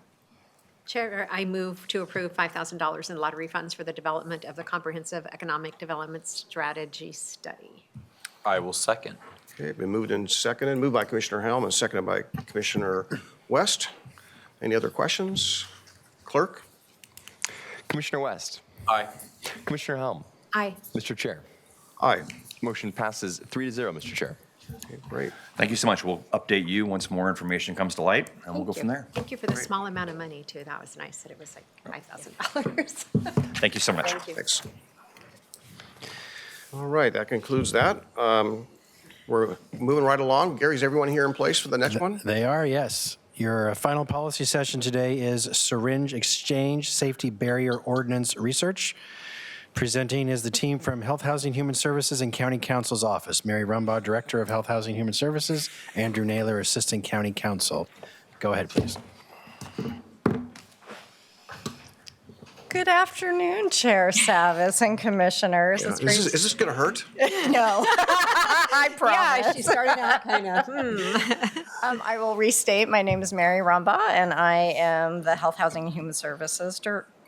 Chair, I move to approve $5,000 in lottery funds for the development of the Comprehensive Economic Development Strategy Study. I will second. Okay, been moved and seconded, moved by Commissioner Helm and seconded by Commissioner West. Any other questions? Clerk? Commissioner West. Aye. Commissioner Helm. Aye. Mr. Chair. Aye. Motion passes 3-0, Mr. Chair. Okay, great. Thank you so much. We'll update you once more information comes to light, and we'll go from there. Thank you for the small amount of money, too. That was nice that it was like $5,000. Thank you so much. Thank you. Thanks. All right, that concludes that. We're moving right along. Gary, is everyone here in place for the next one? They are, yes. Your final policy session today is Syringe Exchange Safety Barrier Ordinance Research. Presenting is the team from Health, Housing, Human Services and County Counsel's Office. Mary Rumbaugh, Director of Health, Housing, Human Services. Andrew Naylor, Assistant County Counsel. Go ahead, please. Good afternoon, Chair Savis and Commissioners. It's great. Is this going to hurt? No, I promise. Yeah, she started out kind of, I will restate. My name is Mary Rumbaugh, and I am the Health, Housing, and Human Services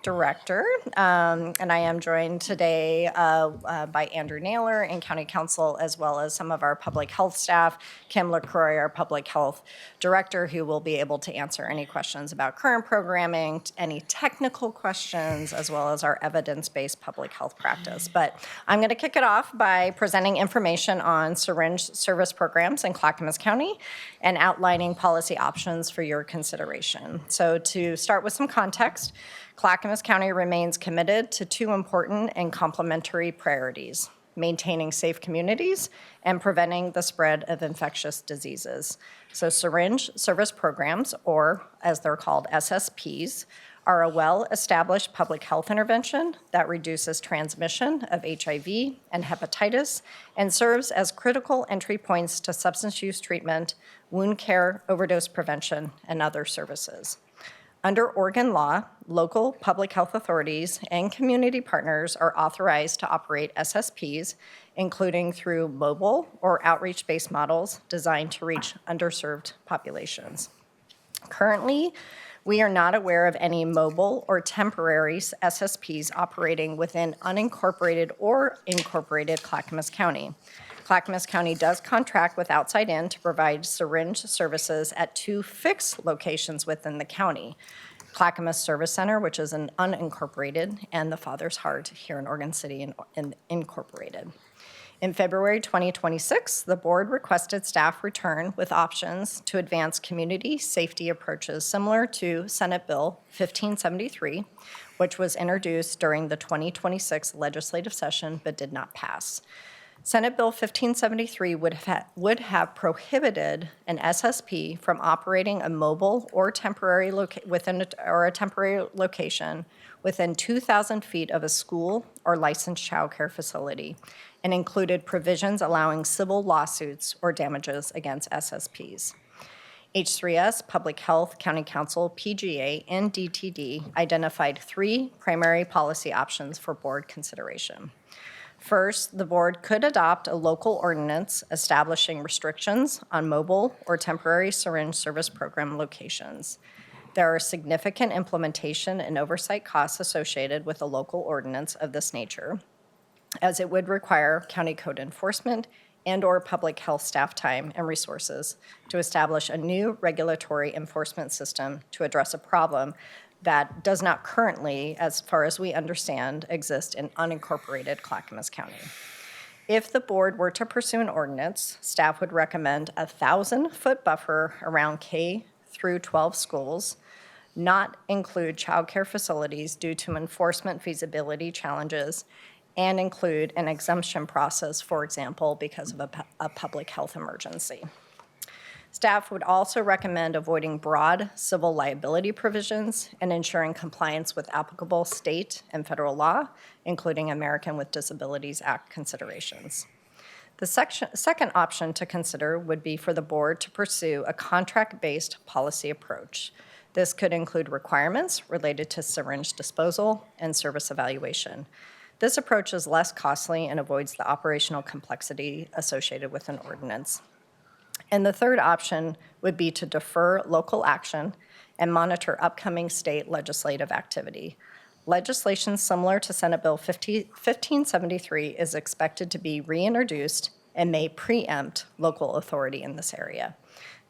Director, and I am joined today by Andrew Naylor in County Council, as well as some of our public health staff, Kim LaCroix, our Public Health Director, who will be able to answer any questions about current programming, any technical questions, as well as our evidence-based public health practice. But I'm going to kick it off by presenting information on syringe service programs in Clackamas County and outlining policy options for your consideration. So to start with some context, Clackamas County remains committed to two important and complementary priorities: maintaining safe communities and preventing the spread of infectious diseases. So syringe service programs, or as they're called, SSPs, are a well-established public health intervention that reduces transmission of HIV and hepatitis and serves as critical entry points to substance use treatment, wound care, overdose prevention, and other services. Under Oregon law, local public health authorities and community partners are authorized to operate SSPs, including through mobile or outreach-based models designed to reach underserved populations. Currently, we are not aware of any mobile or temporary SSPs operating within unincorporated or incorporated Clackamas County. Clackamas County does contract with Outside In to provide syringe services at 2 fixed locations within the county: Clackamas Service Center, which is an unincorporated, and the Father's Heart here in Oregon City and incorporated. In February 2026, the board requested staff return with options to advance community safety approaches similar to Senate Bill 1573, which was introduced during the 2026 legislative session but did not pass. Senate Bill 1573 would have prohibited an SSP from operating a mobile or temporary location within 2,000 feet of a school or licensed child care facility, and included provisions allowing civil lawsuits or damages against SSPs. H3S, Public Health, County Council, PGA, and DTD identified 3 primary policy options for board consideration. First, the board could adopt a local ordinance establishing restrictions on mobile or temporary syringe service program locations. There are significant implementation and oversight costs associated with a local ordinance of this nature, as it would require county code enforcement and/or public health staff time and resources to establish a new regulatory enforcement system to address a problem that does not currently, as far as we understand, exist in unincorporated Clackamas County. If the board were to pursue an ordinance, staff would recommend a 1,000-foot buffer around K through 12 schools, not include childcare facilities due to enforcement feasibility challenges, and include an exemption process, for example, because of a public health emergency. Staff would also recommend avoiding broad civil liability provisions and ensuring compliance with applicable state and federal law, including American with Disabilities Act considerations. The second option to consider would be for the board to pursue a contract-based policy approach. This could include requirements related to syringe disposal and service evaluation. This approach is less costly and avoids the operational complexity associated with an ordinance. And the third option would be to defer local action and monitor upcoming state legislative activity. Legislation similar to Senate Bill 1573 is expected to be reintroduced and may preempt local authority in this area.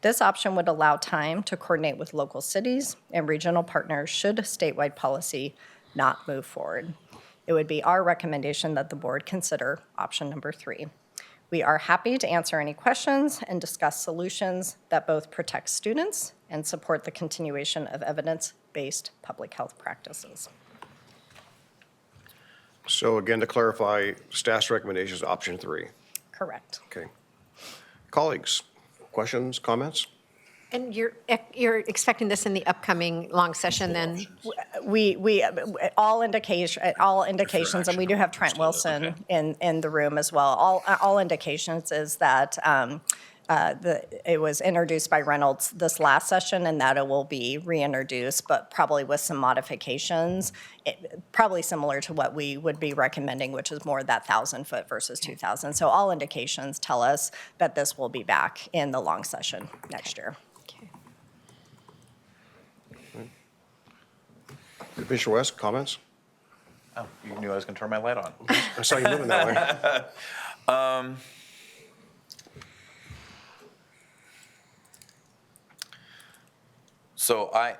This option would allow time to coordinate with local cities and regional partners should statewide policy not move forward. It would be our recommendation that the board consider option number 3. We are happy to answer any questions and discuss solutions that both protect students and support the continuation of evidence-based public health practices. So again, to clarify, staff's recommendation is option 3. Correct. Okay. Colleagues, questions, comments? And you're expecting this in the upcoming long session then? We all indications, and we do have Trent Wilson in the room as well. All indications is that it was introduced by Reynolds this last session, and that it will be reintroduced, but probably with some modifications, probably similar to what we would be recommending, which is more that 1,000-foot versus 2,000. So all indications tell us that this will be back in the long session next year. Commissioner West, comments? Oh, you knew I was going to turn my light on. I saw you moving that way. So I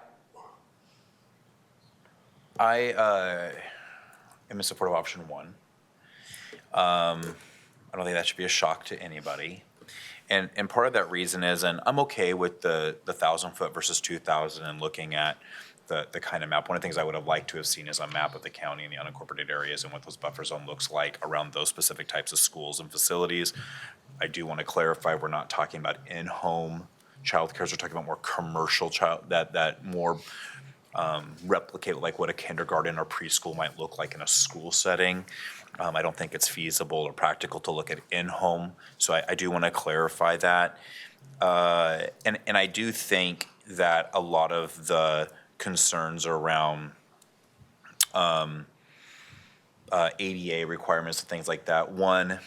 am in support of option one. I don't think that should be a shock to anybody. And part of that reason is, and I'm okay with the 1,000-foot versus 2,000 and looking at the kind of map. One of the things I would have liked to have seen is a map of the county and the unincorporated areas and what those buffer zone looks like around those specific types of schools and facilities. I do want to clarify, we're not talking about in-home childcare, we're talking about more commercial that more replicate like what a kindergarten or preschool might look like in a school setting. I don't think it's feasible or practical to look at in-home, so I do want to clarify that. And I do think that a lot of the concerns around ADA requirements and things like that. One,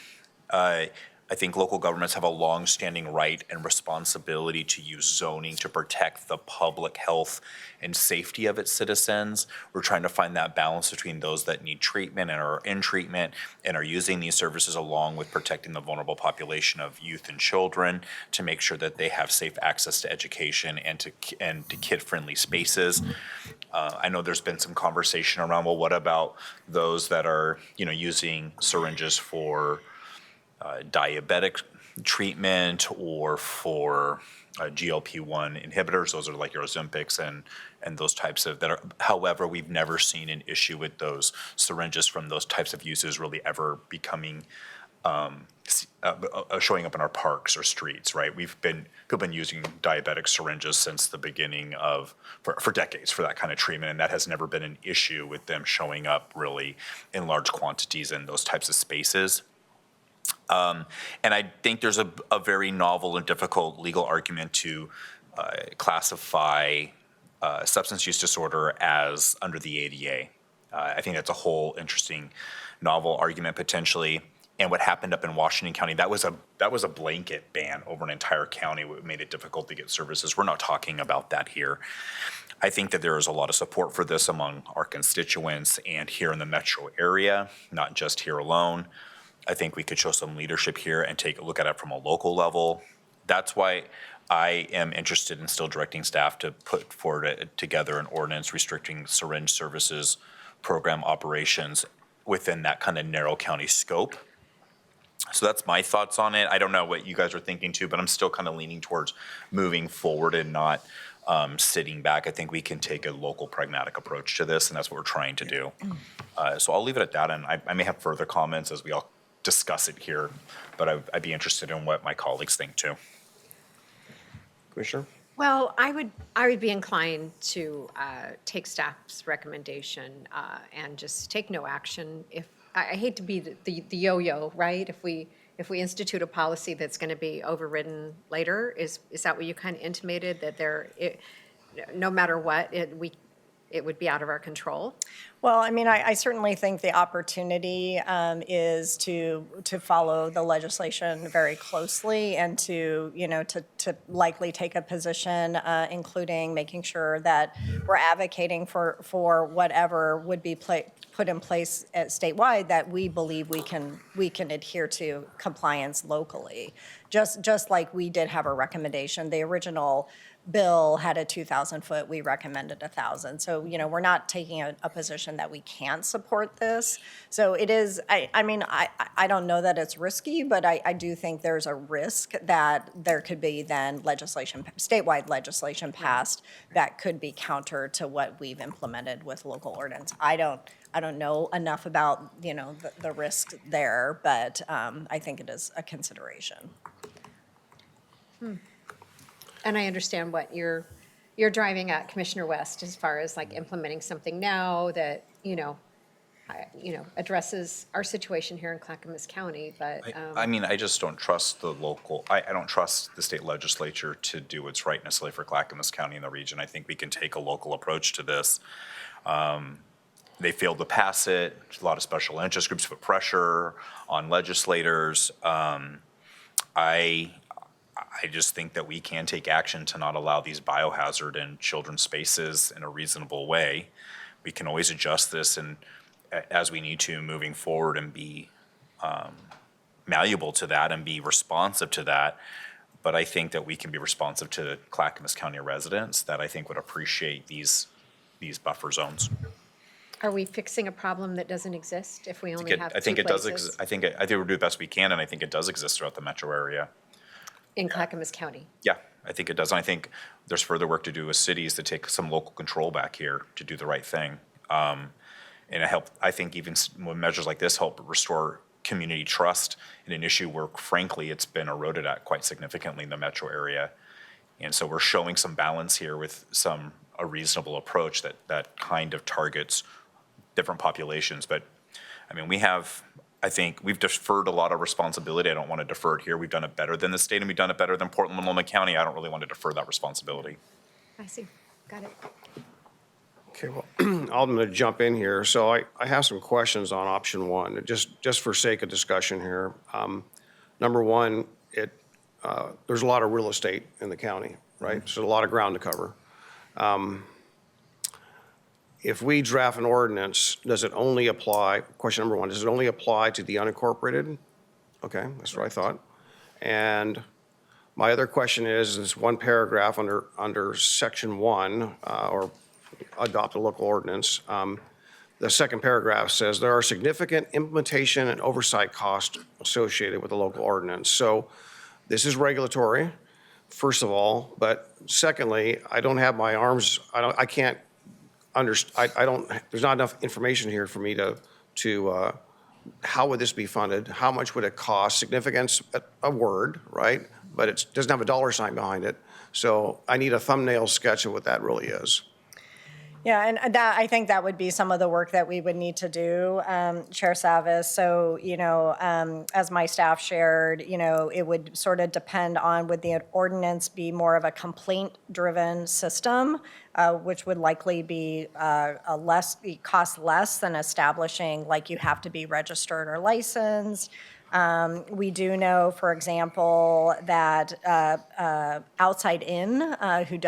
I think local governments have a long-standing right and responsibility to use zoning to protect the public health and safety of its citizens. We're trying to find that balance between those that need treatment and are in treatment and are using these services, along with protecting the vulnerable population of youth and children, to make sure that they have safe access to education and to kid-friendly spaces. I know there's been some conversation around, well, what about those that are, using syringes for diabetic treatment or for GLP-1 inhibitors? Those are like your Ozempics and those types of that are. However, we've never seen an issue with those syringes from those types of uses really ever becoming showing up in our parks or streets, right? People have been using diabetic syringes since the beginning for decades for that kind of treatment, and that has never been an issue with them showing up really in large quantities in those types of spaces. And I think there's a very novel and difficult legal argument to classify substance use disorder as under the ADA. I think that's a whole interesting novel argument potentially. And what happened up in Washington County, that was a blanket ban over an entire county. It made it difficult to get services. We're not talking about that here. I think that there is a lot of support for this among our constituents and here in the metro area, not just here alone. I think we could show some leadership here and take a look at it from a local level. That's why I am interested in still directing staff to put forward together an ordinance restricting syringe services program operations within that kind of narrow county scope. So that's my thoughts on it. I don't know what you guys are thinking too, but I'm still kind of leaning towards moving forward and not sitting back. I think we can take a local pragmatic approach to this, and that's what we're trying to do. So I'll leave it at that, and I may have further comments as we all discuss it here, but I'd be interested in what my colleagues think too. Commissioner? Well, I would be inclined to take staff's recommendation and just take no action. If I hate to be the yo-yo, right? If we institute a policy that's going to be overridden later, is that what you kind of intimated, that no matter what, it would be out of our control? Well, I mean, I certainly think the opportunity is to follow the legislation very closely and to likely take a position, including making sure that we're advocating for whatever would be put in place statewide that we believe we can adhere to compliance locally. Just like we did have a recommendation. The original bill had a 2,000 foot, we recommended 1,000. So, we're not taking a position that we can't support this. So it is, I mean, I don't know that it's risky, but I do think there's a risk that there could be then statewide legislation passed that could be counter to what we've implemented with local ordinance. I don't know enough about, the risk there, but I think it is a consideration. And I understand what you're driving at, Commissioner West, as far as like implementing something now that, addresses our situation here in Clackamas County, but. I mean, I just don't trust the local, I don't trust the state legislature to do what's right necessarily for Clackamas County and the region. I think we can take a local approach to this. They failed to pass it. A lot of special interest groups put pressure on legislators. I just think that we can take action to not allow these biohazard in children's spaces in a reasonable way. we can always adjust this and as we need to moving forward and be malleable to that and be responsive to that. But I think that we can be responsive to Clackamas County residents that I think would appreciate these buffer zones. Are we fixing a problem that doesn't exist if we only have I think two it does. places I think we'll do the best we can, and I think it does exist throughout the metro area. in Clackamas County? Yeah, I think it does. And I think there's further work to do with cities to take some local control back here to do the right thing. And I think even when measures like this help restore community trust in an issue where frankly it's been eroded at quite significantly in the metro area. And so we're showing some balance here with a reasonable approach that kind of targets different populations. But I mean, I think we've deferred a lot of responsibility. I don't want to defer it here. We've done it better than the state and we've done it better than Portland, Multnomah County. I don't really want to defer that responsibility. I see. Got it. Okay, well, I'm going to jump in here. So I have some questions on option one, just for sake of discussion here. Number one, there's a lot of real estate in the county, right? So a lot of ground to cover. If we draft an ordinance, does it only apply, question number one, does it only apply to the unincorporated? Okay, that's what I thought. And my other question is this one paragraph under section 1, or adopt a local ordinance. The second paragraph says there are significant implementation and oversight costs associated with the local ordinance. So this is regulatory, first of all, but secondly, I don't have my arms, I can't understand, there's not enough information here for me to how would this be funded? How much would it cost? Significance, a word, right? But it doesn't have a dollar sign behind it. So I need a thumbnail sketch of what that really is. Yeah, and I think that would be some of the work that we would need to do, Chair Savas. So, as my staff shared, it would sort of depend on, would the ordinance be more of a complaint-driven system, which would likely be cost less than establishing, like you have to be registered or licensed. We do know, for example, that Outside In, who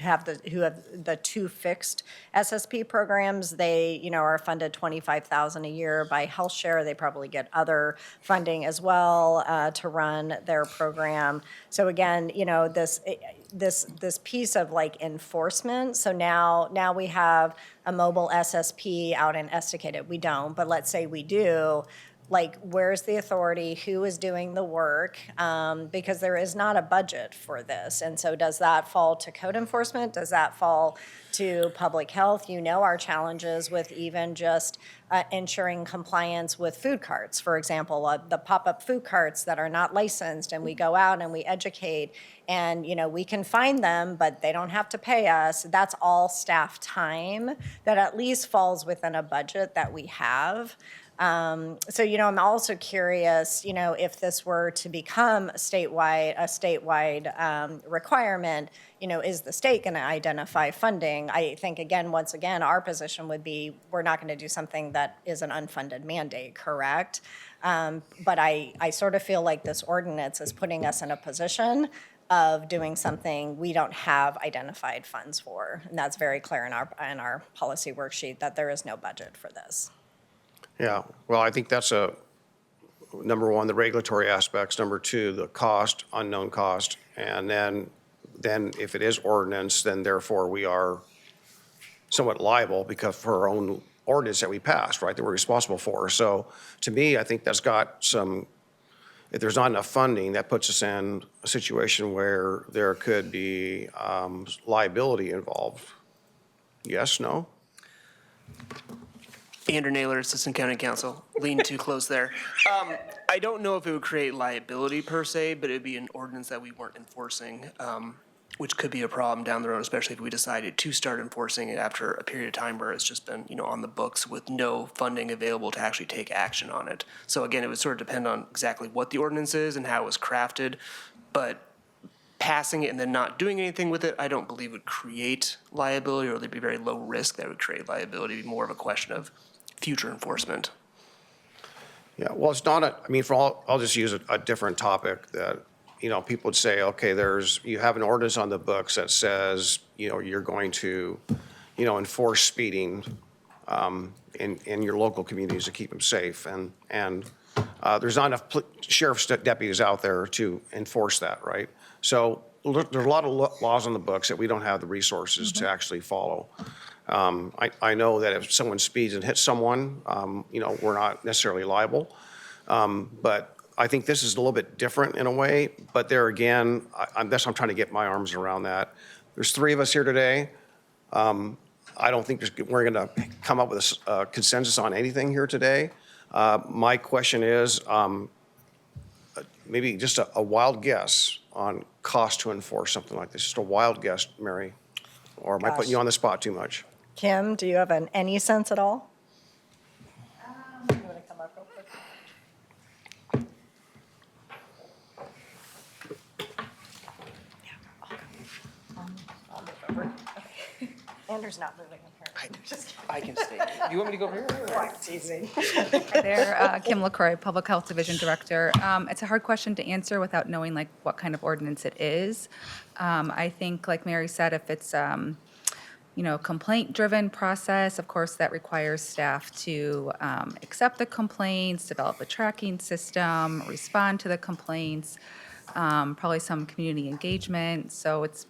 have the two fixed SSP programs, they are funded $25,000 a year by HealthShare. They probably get other funding as well to run their program. So again, this piece of like enforcement. So now we have a mobile SSP out in Estacada. We don't, but let's say we do. Like, where's the authority? Who is doing the work? Because there is not a budget for this. And so does that fall to code enforcement? Does that fall to public health? Our challenges with even just ensuring compliance with food carts, for example, the pop-up food carts that are not licensed, and we go out and we educate, and we can find them, but they don't have to pay us. That's all staff time that at least falls within a budget that we have. So, I'm also curious, if this were to become a statewide requirement, is the state going to identify funding? I think, once again, our position would be we're not going to do something that is an unfunded mandate, correct? But I sort of feel like this ordinance is putting us in a position of doing something we don't have identified funds for. And that's very clear in our policy worksheet that there is no budget for this. Yeah, well, I think that's number one, the regulatory aspects. Number two, the cost, unknown cost. And then if it is ordinance, then therefore we are somewhat liable because for our own ordinance that we passed, right, that we're responsible for. So to me, I think that's got if there's not enough funding, that puts us in a situation where there could be liability involved. Yes, no? Andrew Naylor, Assistant County Counsel. Lean too close there. I don't know if it would create liability per se, but it'd be an ordinance that we weren't enforcing, which could be a problem down the road, especially if we decided to start enforcing it after a period of time where it's just been, on the books with no funding available to actually take action on it. So again, it would sort of depend on exactly what the ordinance is and how it was crafted, but passing it and then not doing anything with it, I don't believe would create liability, or there'd be very low risk that would create liability. It'd be more of a question of future enforcement. Yeah, well, it's not I'll just use a different topic that, people would say, okay, you have an ordinance on the books that says, you're going to, enforce speeding in your local communities to keep them safe. And there's not enough sheriff's deputies out there to enforce that, right? So there's a lot of laws on the books that we don't have the resources to actually follow. I know that if someone speeds and hits someone, we're not necessarily liable. But I think this is a little bit different in a way. But there again, I'm trying to get my arms around that. There's 3 of us here today. I don't think we're going to come up with a consensus on anything here today. My question is maybe just a wild guess on cost to enforce something like this. Just a wild guess, Mary. Or am I putting you on the spot too much? Kim, do you have any sense at all? You want to come up real quick? Andrew's not moving, apparently. I can stay. Do you want me to go over here? It's easy. Hi there, Kim LaCroix, Public Health Division Director. It's a hard question to answer without knowing like what kind of ordinance it is. I think, like Mary said, if it's complaint-driven process, of course, that requires staff to accept the complaints, develop a tracking system, respond to the complaints, probably some community engagement. So it's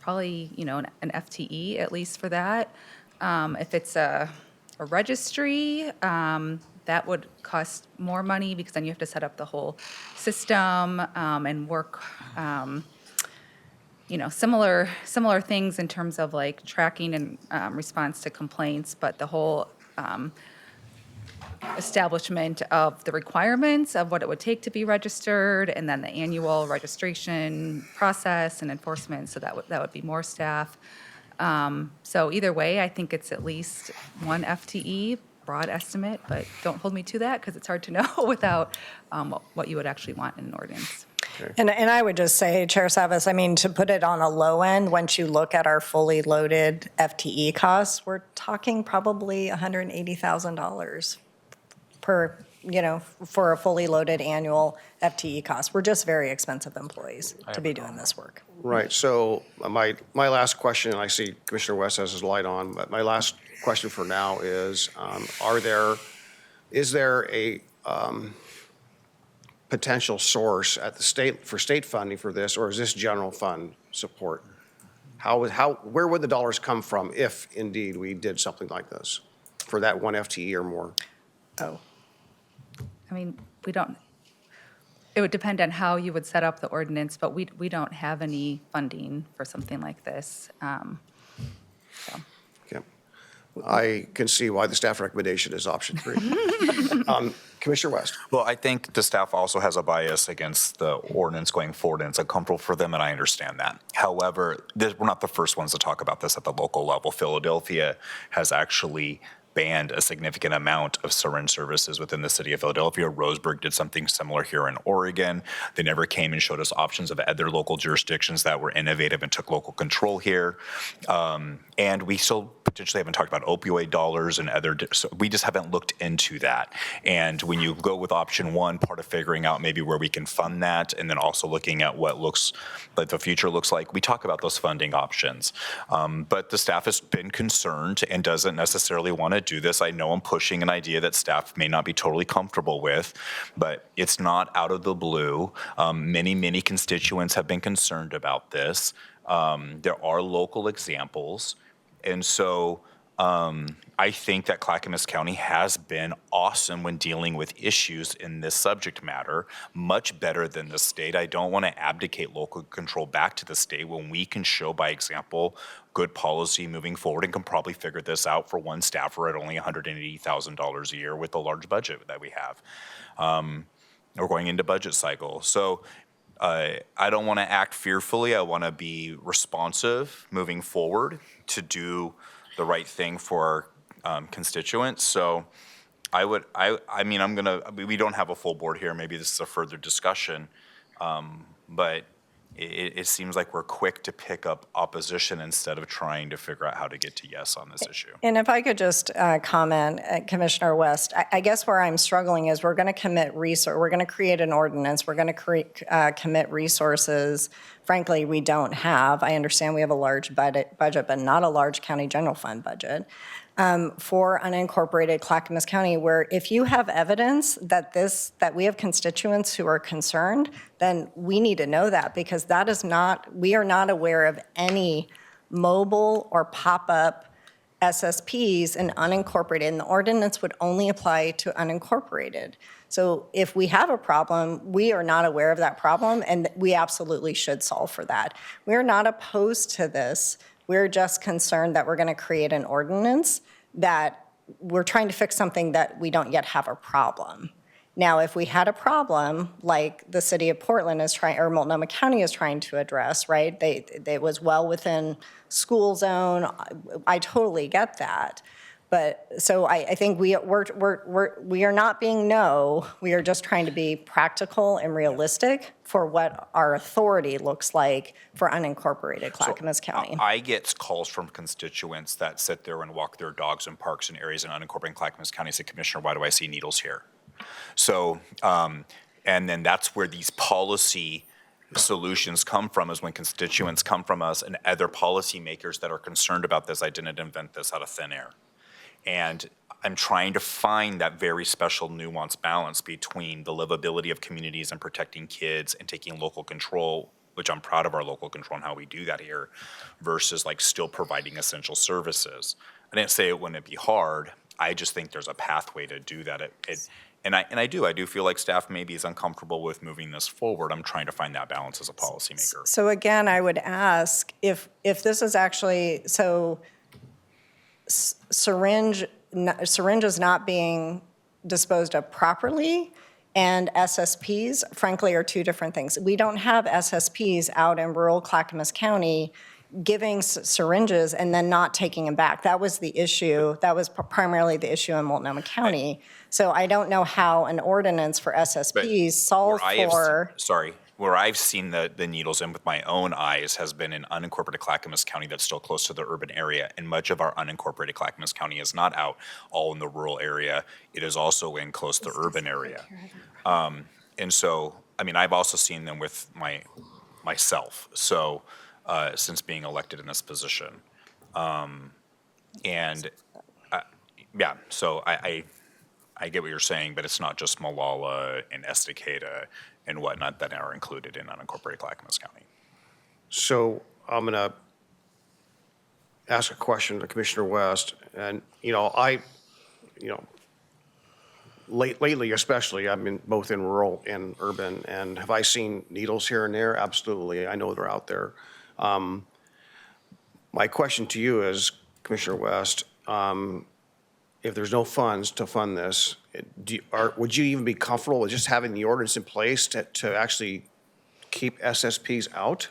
probably, an FTE at least for that. If it's a registry, that would cost more money because then you have to set up the whole system and work, similar things in terms of like tracking and response to complaints, but the whole establishment of the requirements of what it would take to be registered, and then the annual registration process and enforcement, so that would be more staff. So either way, I think it's at least 1 FTE, broad estimate, but don't hold me to that because it's hard to know without what you would actually want in an ordinance. And I would just say, Chair Savas, to put it on a low end, once you look at our fully loaded FTE costs, we're talking probably $180,000 per, for a fully loaded annual FTE cost. We're just very expensive employees to be doing this work. Right. So my last question, and I see Commissioner West has his light on, but my last question for now is, is there a potential source at the state funding for this, or is this general fund support? Where would the dollars come from if indeed we did something like this for that 1 FTE or more? We don't, it would depend on how you would set up the ordinance, but we don't have any funding for something like this. Okay. I can see why the staff recommendation is option 3. Commissioner West. Well, I think the staff also has a bias against the ordinance going forward, and it's uncomfortable for them, and I understand that. However, we're not the first ones to talk about this at the local level. Philadelphia has actually banned a significant amount of syringe services within the city of Philadelphia. Roseburg did something similar here in Oregon. They never came and showed us options of other local jurisdictions that were innovative and took local control here. And we still potentially haven't talked about opioid dollars and so we just haven't looked into that. And when you go with option 1, part of figuring out maybe where we can fund that, and then also looking at what looks like the future looks like, we talk about those funding options. But the staff has been concerned and doesn't necessarily want to do this. I know I'm pushing an idea that staff may not be totally comfortable with, but it's not out of the blue. Many constituents have been concerned about this. There are local examples. And so I think that Clackamas County has been awesome when dealing with issues in this subject matter, much better than the state. I don't want to abdicate local control back to the state when we can show by example good policy moving forward and can probably figure this out for one staffer at only $180,000 a year with the large budget that we have. We're going into budget cycle. So I don't want to act fearfully. I want to be responsive moving forward to do the right thing for our constituents. So we don't have a full board here. Maybe this is a further discussion, but it seems like we're quick to pick up opposition instead of trying to figure out how to get to yes on this issue. And if I could just comment, Commissioner West, I guess where I'm struggling is we're going to create an ordinance, we're going to commit resources frankly, we don't have. I understand we have a large budget, but not a large county general fund budget. For unincorporated Clackamas County, where if you have evidence that we have constituents who are concerned, then we need to know that, because we are not aware of any mobile or pop-up SSPs in unincorporated, and the ordinance would only apply to unincorporated. So if we have a problem, we are not aware of that problem, and we absolutely should solve for that. We're not opposed to this. We're just concerned that we're going to create an ordinance that we're trying to fix something that we don't yet have a problem. Now, if we had a problem like the city of Portland is trying, or Multnomah County is trying to address, right? It was well within school zone. I totally get that. But so I think we are not being we are just trying to be practical and realistic for what our authority looks like for unincorporated Clackamas County. I get calls from constituents that sit there and walk their dogs in parks and areas in unincorporated Clackamas County and say, Commissioner, why do I see needles here? So, and then that's where these policy solutions come from, is when constituents come from us and other policymakers that are concerned about this. I didn't invent this out of thin air. And I'm trying to find that very special nuanced balance between the livability of communities and protecting kids and taking local control, which I'm proud of our local control and how we do that here, versus like still providing essential services. I didn't say it wouldn't be hard. I just think there's a pathway to do that. And I do feel like staff maybe is uncomfortable with moving this forward. I'm trying to find that balance as a policymaker. So again, I would ask if this is actually, so Syringe is not being disposed of properly, and SSPs, frankly, are two different things. We don't have SSPs out in rural Clackamas County giving syringes and then not taking them back. That was the issue. That was primarily the issue in Multnomah County. So I don't know how an ordinance for SSPs solves for. Where I've seen the needles in with my own eyes has been in unincorporated Clackamas County that's still close to the urban area. And much of our unincorporated Clackamas County is not out all in the rural area. It is also in close to the urban area. And so, I mean, I've also seen them with myself. So, since being elected in this position. Yeah, so I get what you're saying, but it's not just Molalla and Estacada and whatnot that are included in unincorporated Clackamas County. So I'm going to ask a question to Commissioner West. And, lately especially, I've been both in rural and urban. And have I seen needles here and there? Absolutely. I know they're out there. My question to you is, Commissioner West, if there's no funds to fund this, would you even be comfortable with just having the ordinance in place to actually keep SSPs out?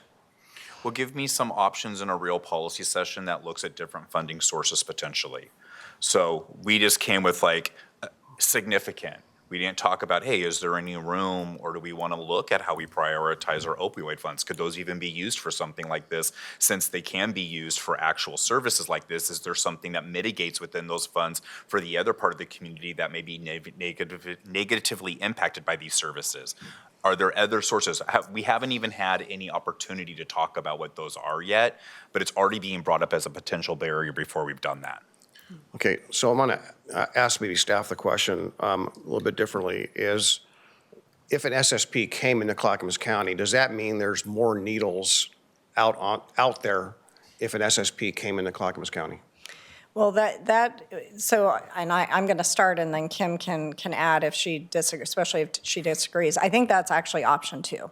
Well, give me some options in a real policy session that looks at different funding sources potentially. So we just came with like significant. We didn't talk about, hey, is there any room, or do we want to look at how we prioritize our opioid funds? Could those even be used for something like this? Since they can be used for actual services like this, is there something that mitigates within those funds for the other part of the community that may be negatively impacted by these services? Are there other sources? We haven't even had any opportunity to talk about what those are yet, but it's already being brought up as a potential barrier before we've done that. Okay, so I'm going to ask maybe staff the question a little bit differently. Is if an SSP came into Clackamas County, does that mean there's more needles out there if an SSP came into Clackamas County? Well, I'm going to start, and then Kim can add if she disagrees, especially if she disagrees. I think that's actually option 2.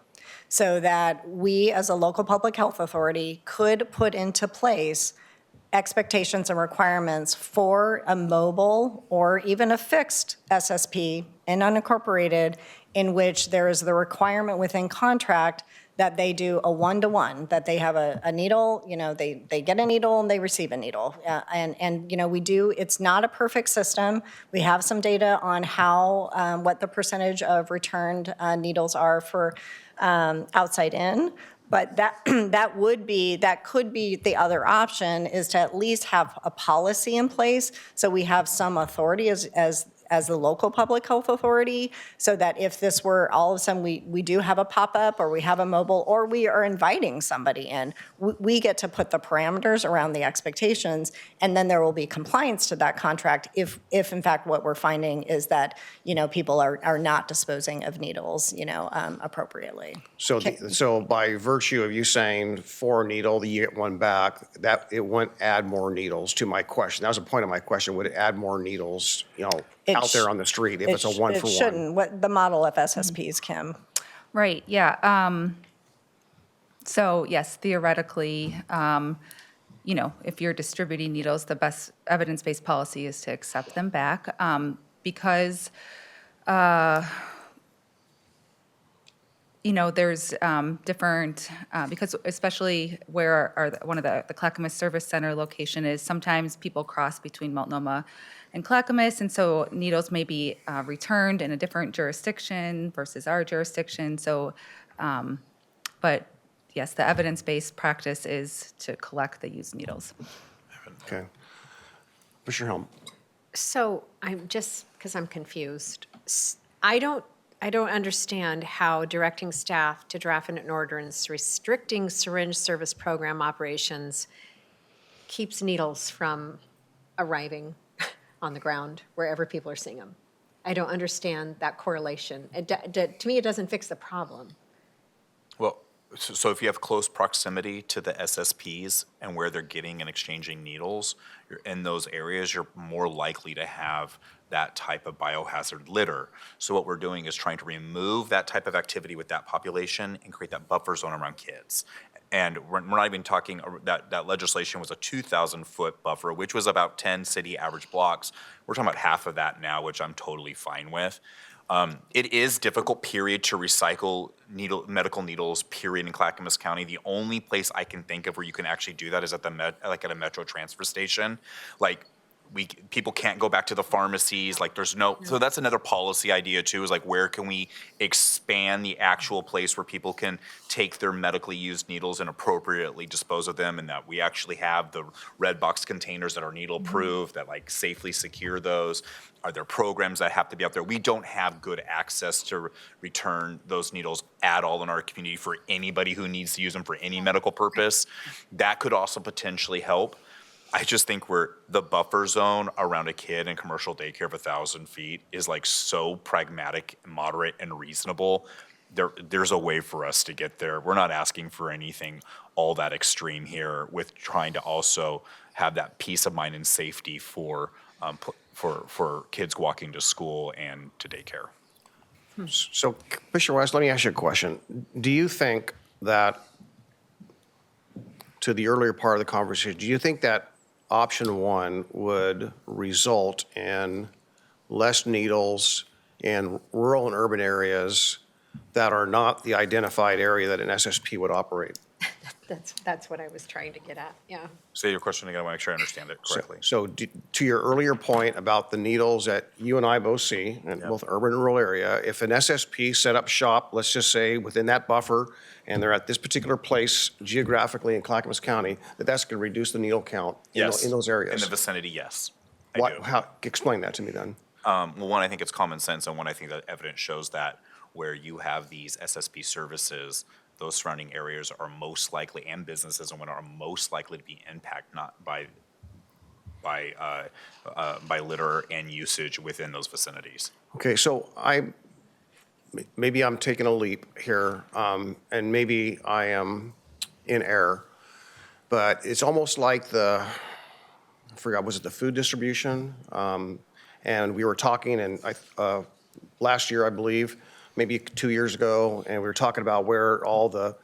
So that we, as a local public health authority, could put into place expectations and requirements for a mobile or even a fixed SSP in unincorporated, in which there is the requirement within contract that they do a one-to-one, that they have a needle, they get a needle and they receive a needle. We do, it's not a perfect system. We have some data on how, what the percentage of returned needles are for outside in. But that could be the other option, is to at least have a policy in place so we have some authority as as the local public health authority, so that if this were all of a sudden we do have a pop-up or we have a mobile or we are inviting somebody in, we get to put the parameters around the expectations, and then there will be compliance to that contract if in fact what we're finding is that, people are not disposing of needles, appropriately. So by virtue of you saying for a needle, you get one back, that it wouldn't add more needles to my question. That was the point of my question. Would it add more needles, out there on the street if it's a one for one? It shouldn't. What the model of SSPs, Kim. Right, yeah. So yes, theoretically, if you're distributing needles, the best evidence-based policy is to accept them back because, there's different, because especially where one of the Clackamas Service Center location is, sometimes people cross between Multnomah and Clackamas, and so needles may be returned in a different jurisdiction versus our jurisdiction. So, but yes, the evidence-based practice is to collect the used needles. Okay. Commissioner Helm. So I'm just, because I'm confused, I don't understand how directing staff to draft an ordinance restricting syringe service program operations keeps needles from arriving on the ground wherever people are seeing them. I don't understand that correlation. To me, it doesn't fix the problem. Well, so if you have close proximity to the SSPs and where they're getting and exchanging needles, you're in those areas, you're more likely to have that type of biohazard litter. So what we're doing is trying to remove that type of activity with that population and create that buffer zone around kids. And we're not even talking, that legislation was a 2,000-foot buffer, which was about 10 city average blocks. We're talking about half of that now, which I'm totally fine with. It is difficult, period, to recycle medical needles, period, in Clackamas County. The only place I can think of where you can actually do that is at at a Metro transfer station. People can't go back to the pharmacies, so that's another policy idea too, is where can we expand the actual place where people can take their medically used needles and appropriately dispose of them, and that we actually have the red box containers that are needle proof that safely secure those. Are there programs that have to be out there? We don't have good access to return those needles at all in our community for anybody who needs to use them for any medical purpose. That could also potentially help. I just think the buffer zone around a kid in commercial daycare of 1,000 feet is so pragmatic, moderate, and reasonable. There's a way for us to get there. We're not asking for anything all that extreme here, with trying to also have that peace of mind and safety for kids walking to school and to daycare. So, Commissioner West, let me ask you a question. Do you think that, to the earlier part of the conversation, do you think that option one would result in less needles in rural and urban areas that are not the identified area that an SSP would operate? That's what I was trying to get at, yeah. Say your question again, I want to make sure I understand it correctly. So to your earlier point about the needles that you and I both see in both urban and rural area, if an SSP set up shop, let's just say within that buffer, and they're at this particular place geographically in Clackamas County, that's going to reduce the needle count in those areas? In the vicinity, yes. Explain that to me then. Well, one, I think it's common sense, and one, I think that evidence shows that where you have these SSP services, those surrounding areas are most likely, and businesses and whatnot, are most likely to be impacted not by litter and usage within those vicinities. Okay, so maybe I'm taking a leap here, and maybe I am in error, but it's almost like I forgot, was it the food distribution? And we were talking, and last year, I believe, maybe 2 years ago, and we were talking about where all the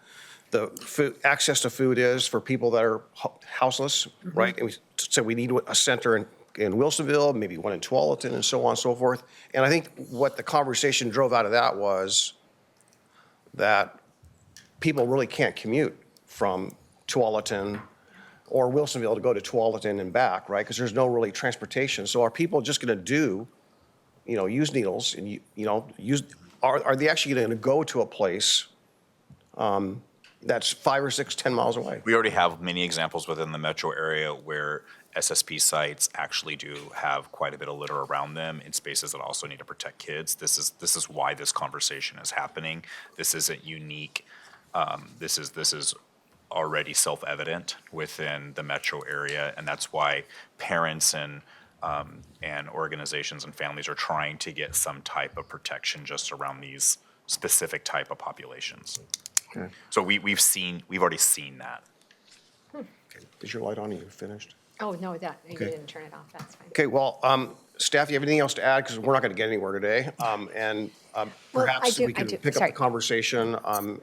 food, access to food is for people that are houseless, right? And we said we need a center in Wilsonville, maybe one in Tualatin, and so on and so forth. And I think what the conversation drove out of that was that people really can't commute from Tualatin or Wilsonville to go to Tualatin and back, right? Because there's no really transportation. So are people just going to use needles and use? Are they actually going to go to a place that's 5 or 6, 10 miles away. We already have many examples within the metro area where SSP sites actually do have quite a bit of litter around them in spaces that also need to protect kids. This is why this conversation is happening. This isn't unique. This is already self-evident within the metro area, and that's why parents and organizations and families are trying to get some type of protection just around these specific type of populations. Okay. So we've already seen that. Is your light on? Are you finished? Oh, no, you Okay. didn't turn it off, that's fine. Okay, well, staff, you have anything else to add? Because we're not going to get anywhere today. And Well, perhaps I we can do. pick up Sorry. the conversation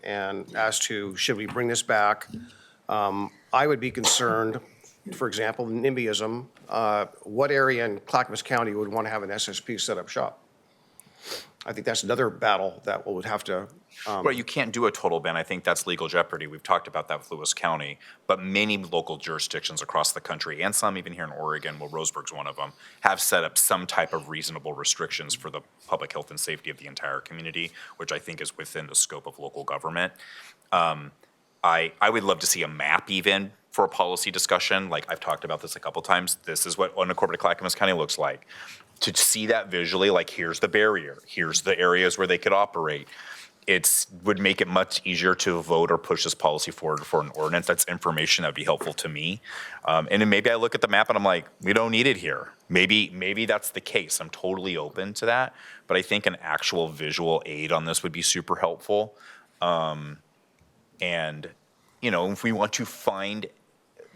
and as to, should we bring this back? I would be concerned, for example, NIMBYism, what area in Clackamas County would want to have an SSP set up shop? I think that's another battle that we'll have to. Well, you can't do a total ban. I think that's legal jeopardy. We've talked about that with Lewis County, but many local jurisdictions across the country, and some even here in Oregon, well, Roseburg's one of them, have set up some type of reasonable restrictions for the public health and safety of the entire community, which I think is within the scope of local government. I would love to see a map even for a policy discussion. Like I've talked about this a couple times. This is what unincorporated Clackamas County looks like. To see that visually, like here's the barrier, here's the areas where they could operate. It would make it much easier to vote or push this policy forward for an ordinance. That's information that would be helpful to me. And then maybe I look at the map and I'm like, we don't need it here. Maybe that's the case. I'm totally open to that. But I think an actual visual aid on this would be super helpful. And, if we want to find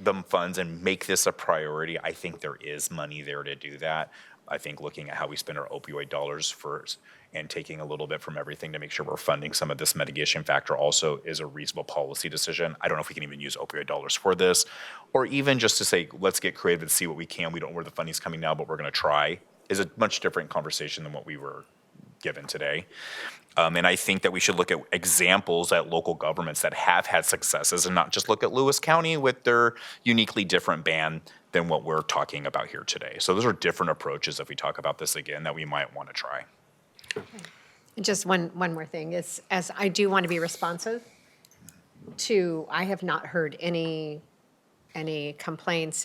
the funds and make this a priority, I think there is money there to do that. I think looking at how we spend our opioid dollars first and taking a little bit from everything to make sure we're funding some of this mitigation factor also is a reasonable policy decision. I don't know if we can even use opioid dollars for this, or even just to say, let's get creative and see what we can. We don't know where the funding's coming now, but we're going to try, is a much different conversation than what we were given today. And I think that we should look at examples at local governments that have had successes and not just look at Lewis County with their uniquely different ban than what we're talking about here today. So those are different approaches if we talk about this again that we might want to try. Just one more thing is, as I do want to be responsive to, I have not heard any complaints,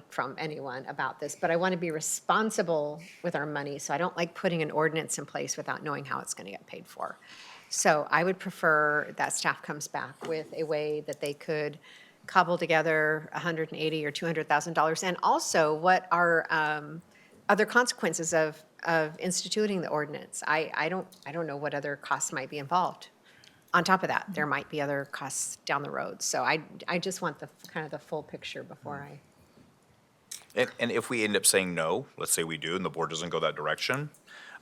from anyone about this, but I want to be responsible with our money. So I don't like putting an ordinance in place without knowing how it's going to get paid for. So I would prefer that staff comes back with a way that they could cobble together $180,000 or $200,000, and also what are other consequences of instituting the ordinance. I don't know what other costs might be involved. On top of that, there might be other costs down the road. So I just want the full picture before I. And if we end up saying no, let's say we do and the board doesn't go that direction,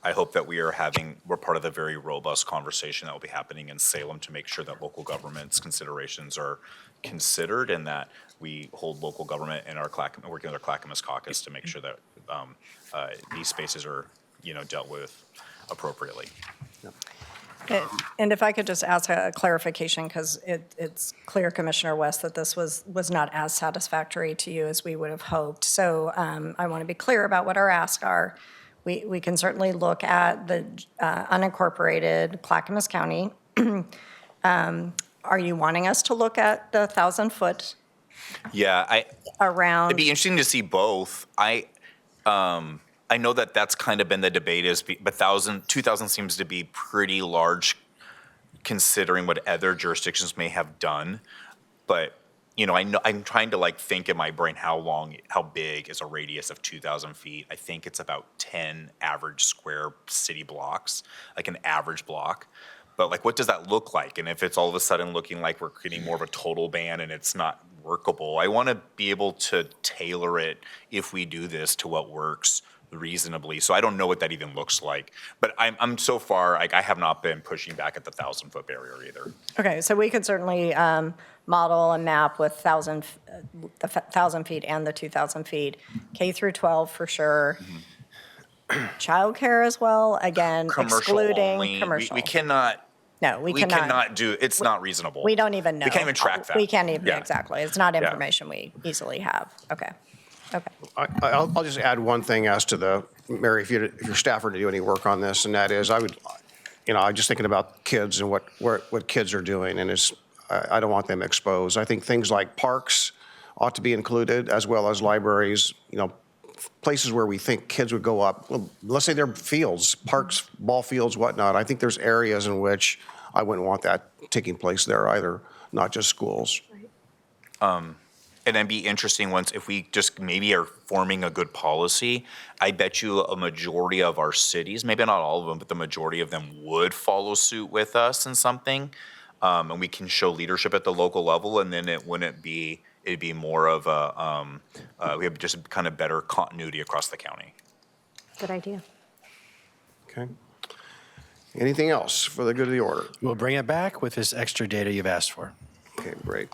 I hope that we're part of the very robust conversation that will be happening in Salem to make sure that local government's considerations are considered and that we hold local government and working with our Clackamas caucus to make sure that these spaces are, dealt with appropriately. And if I could just ask a clarification, because it's clear, Commissioner West, that this was not as satisfactory to you as we would have hoped. So I want to be clear about what our asks are. We can certainly look at the unincorporated Clackamas County. Are you wanting us to look at the 1,000-foot Yeah, around? It'd be interesting to see both. I know that that's kind of been the debate but 2,000 seems to be pretty large considering what other jurisdictions may have done. But, I know I'm trying to think in my brain how big is a radius of 2,000 feet. I think it's about 10 average square city blocks, like an average block. But what does that look like? And if it's all of a sudden looking like we're creating more of a total ban and it's not workable, I want to be able to tailor it if we do this to what works reasonably. So I don't know what that even looks like. But I'm so far, I have not been pushing back at the 1,000-foot barrier either. Okay, so we could certainly model a map with the 1,000 feet and the 2,000 feet, K through 12 for sure. Childcare as well, again, Commercial excluding only. commercial. We cannot. No, we cannot do. It's not reasonable. We don't even know. We can't even track that. We can't even, Yeah. exactly. It's not Yeah. information we easily have. Okay. I'll just add one thing as to Mary, if your staff were to do any work on this, and that is I'm just thinking about kids and what kids are doing, and I don't want them exposed. I think things like parks ought to be included, as well as libraries, places where we think kids would go up. Well, let's say they're fields, parks, ball fields, whatnot. I think there's areas in which I wouldn't want that taking place there either, not just schools. And it'd be interesting once, if we just maybe are forming a good policy, I bet you a majority of our cities, maybe not all of them, but the majority of them would follow suit with us in something. And we can show leadership at the local level, and then it'd be more of we have just kind of better continuity across the county. Good idea. Okay. Anything else for the good of the order? We'll bring it back with this extra data you've asked for. Okay, great.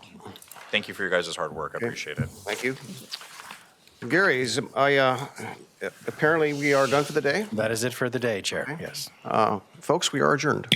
Thank you for your guys' hard work. I appreciate it. Thank you. Gary, apparently we are done for the day. That is it for the day, Chair. Yes. Folks, we are adjourned.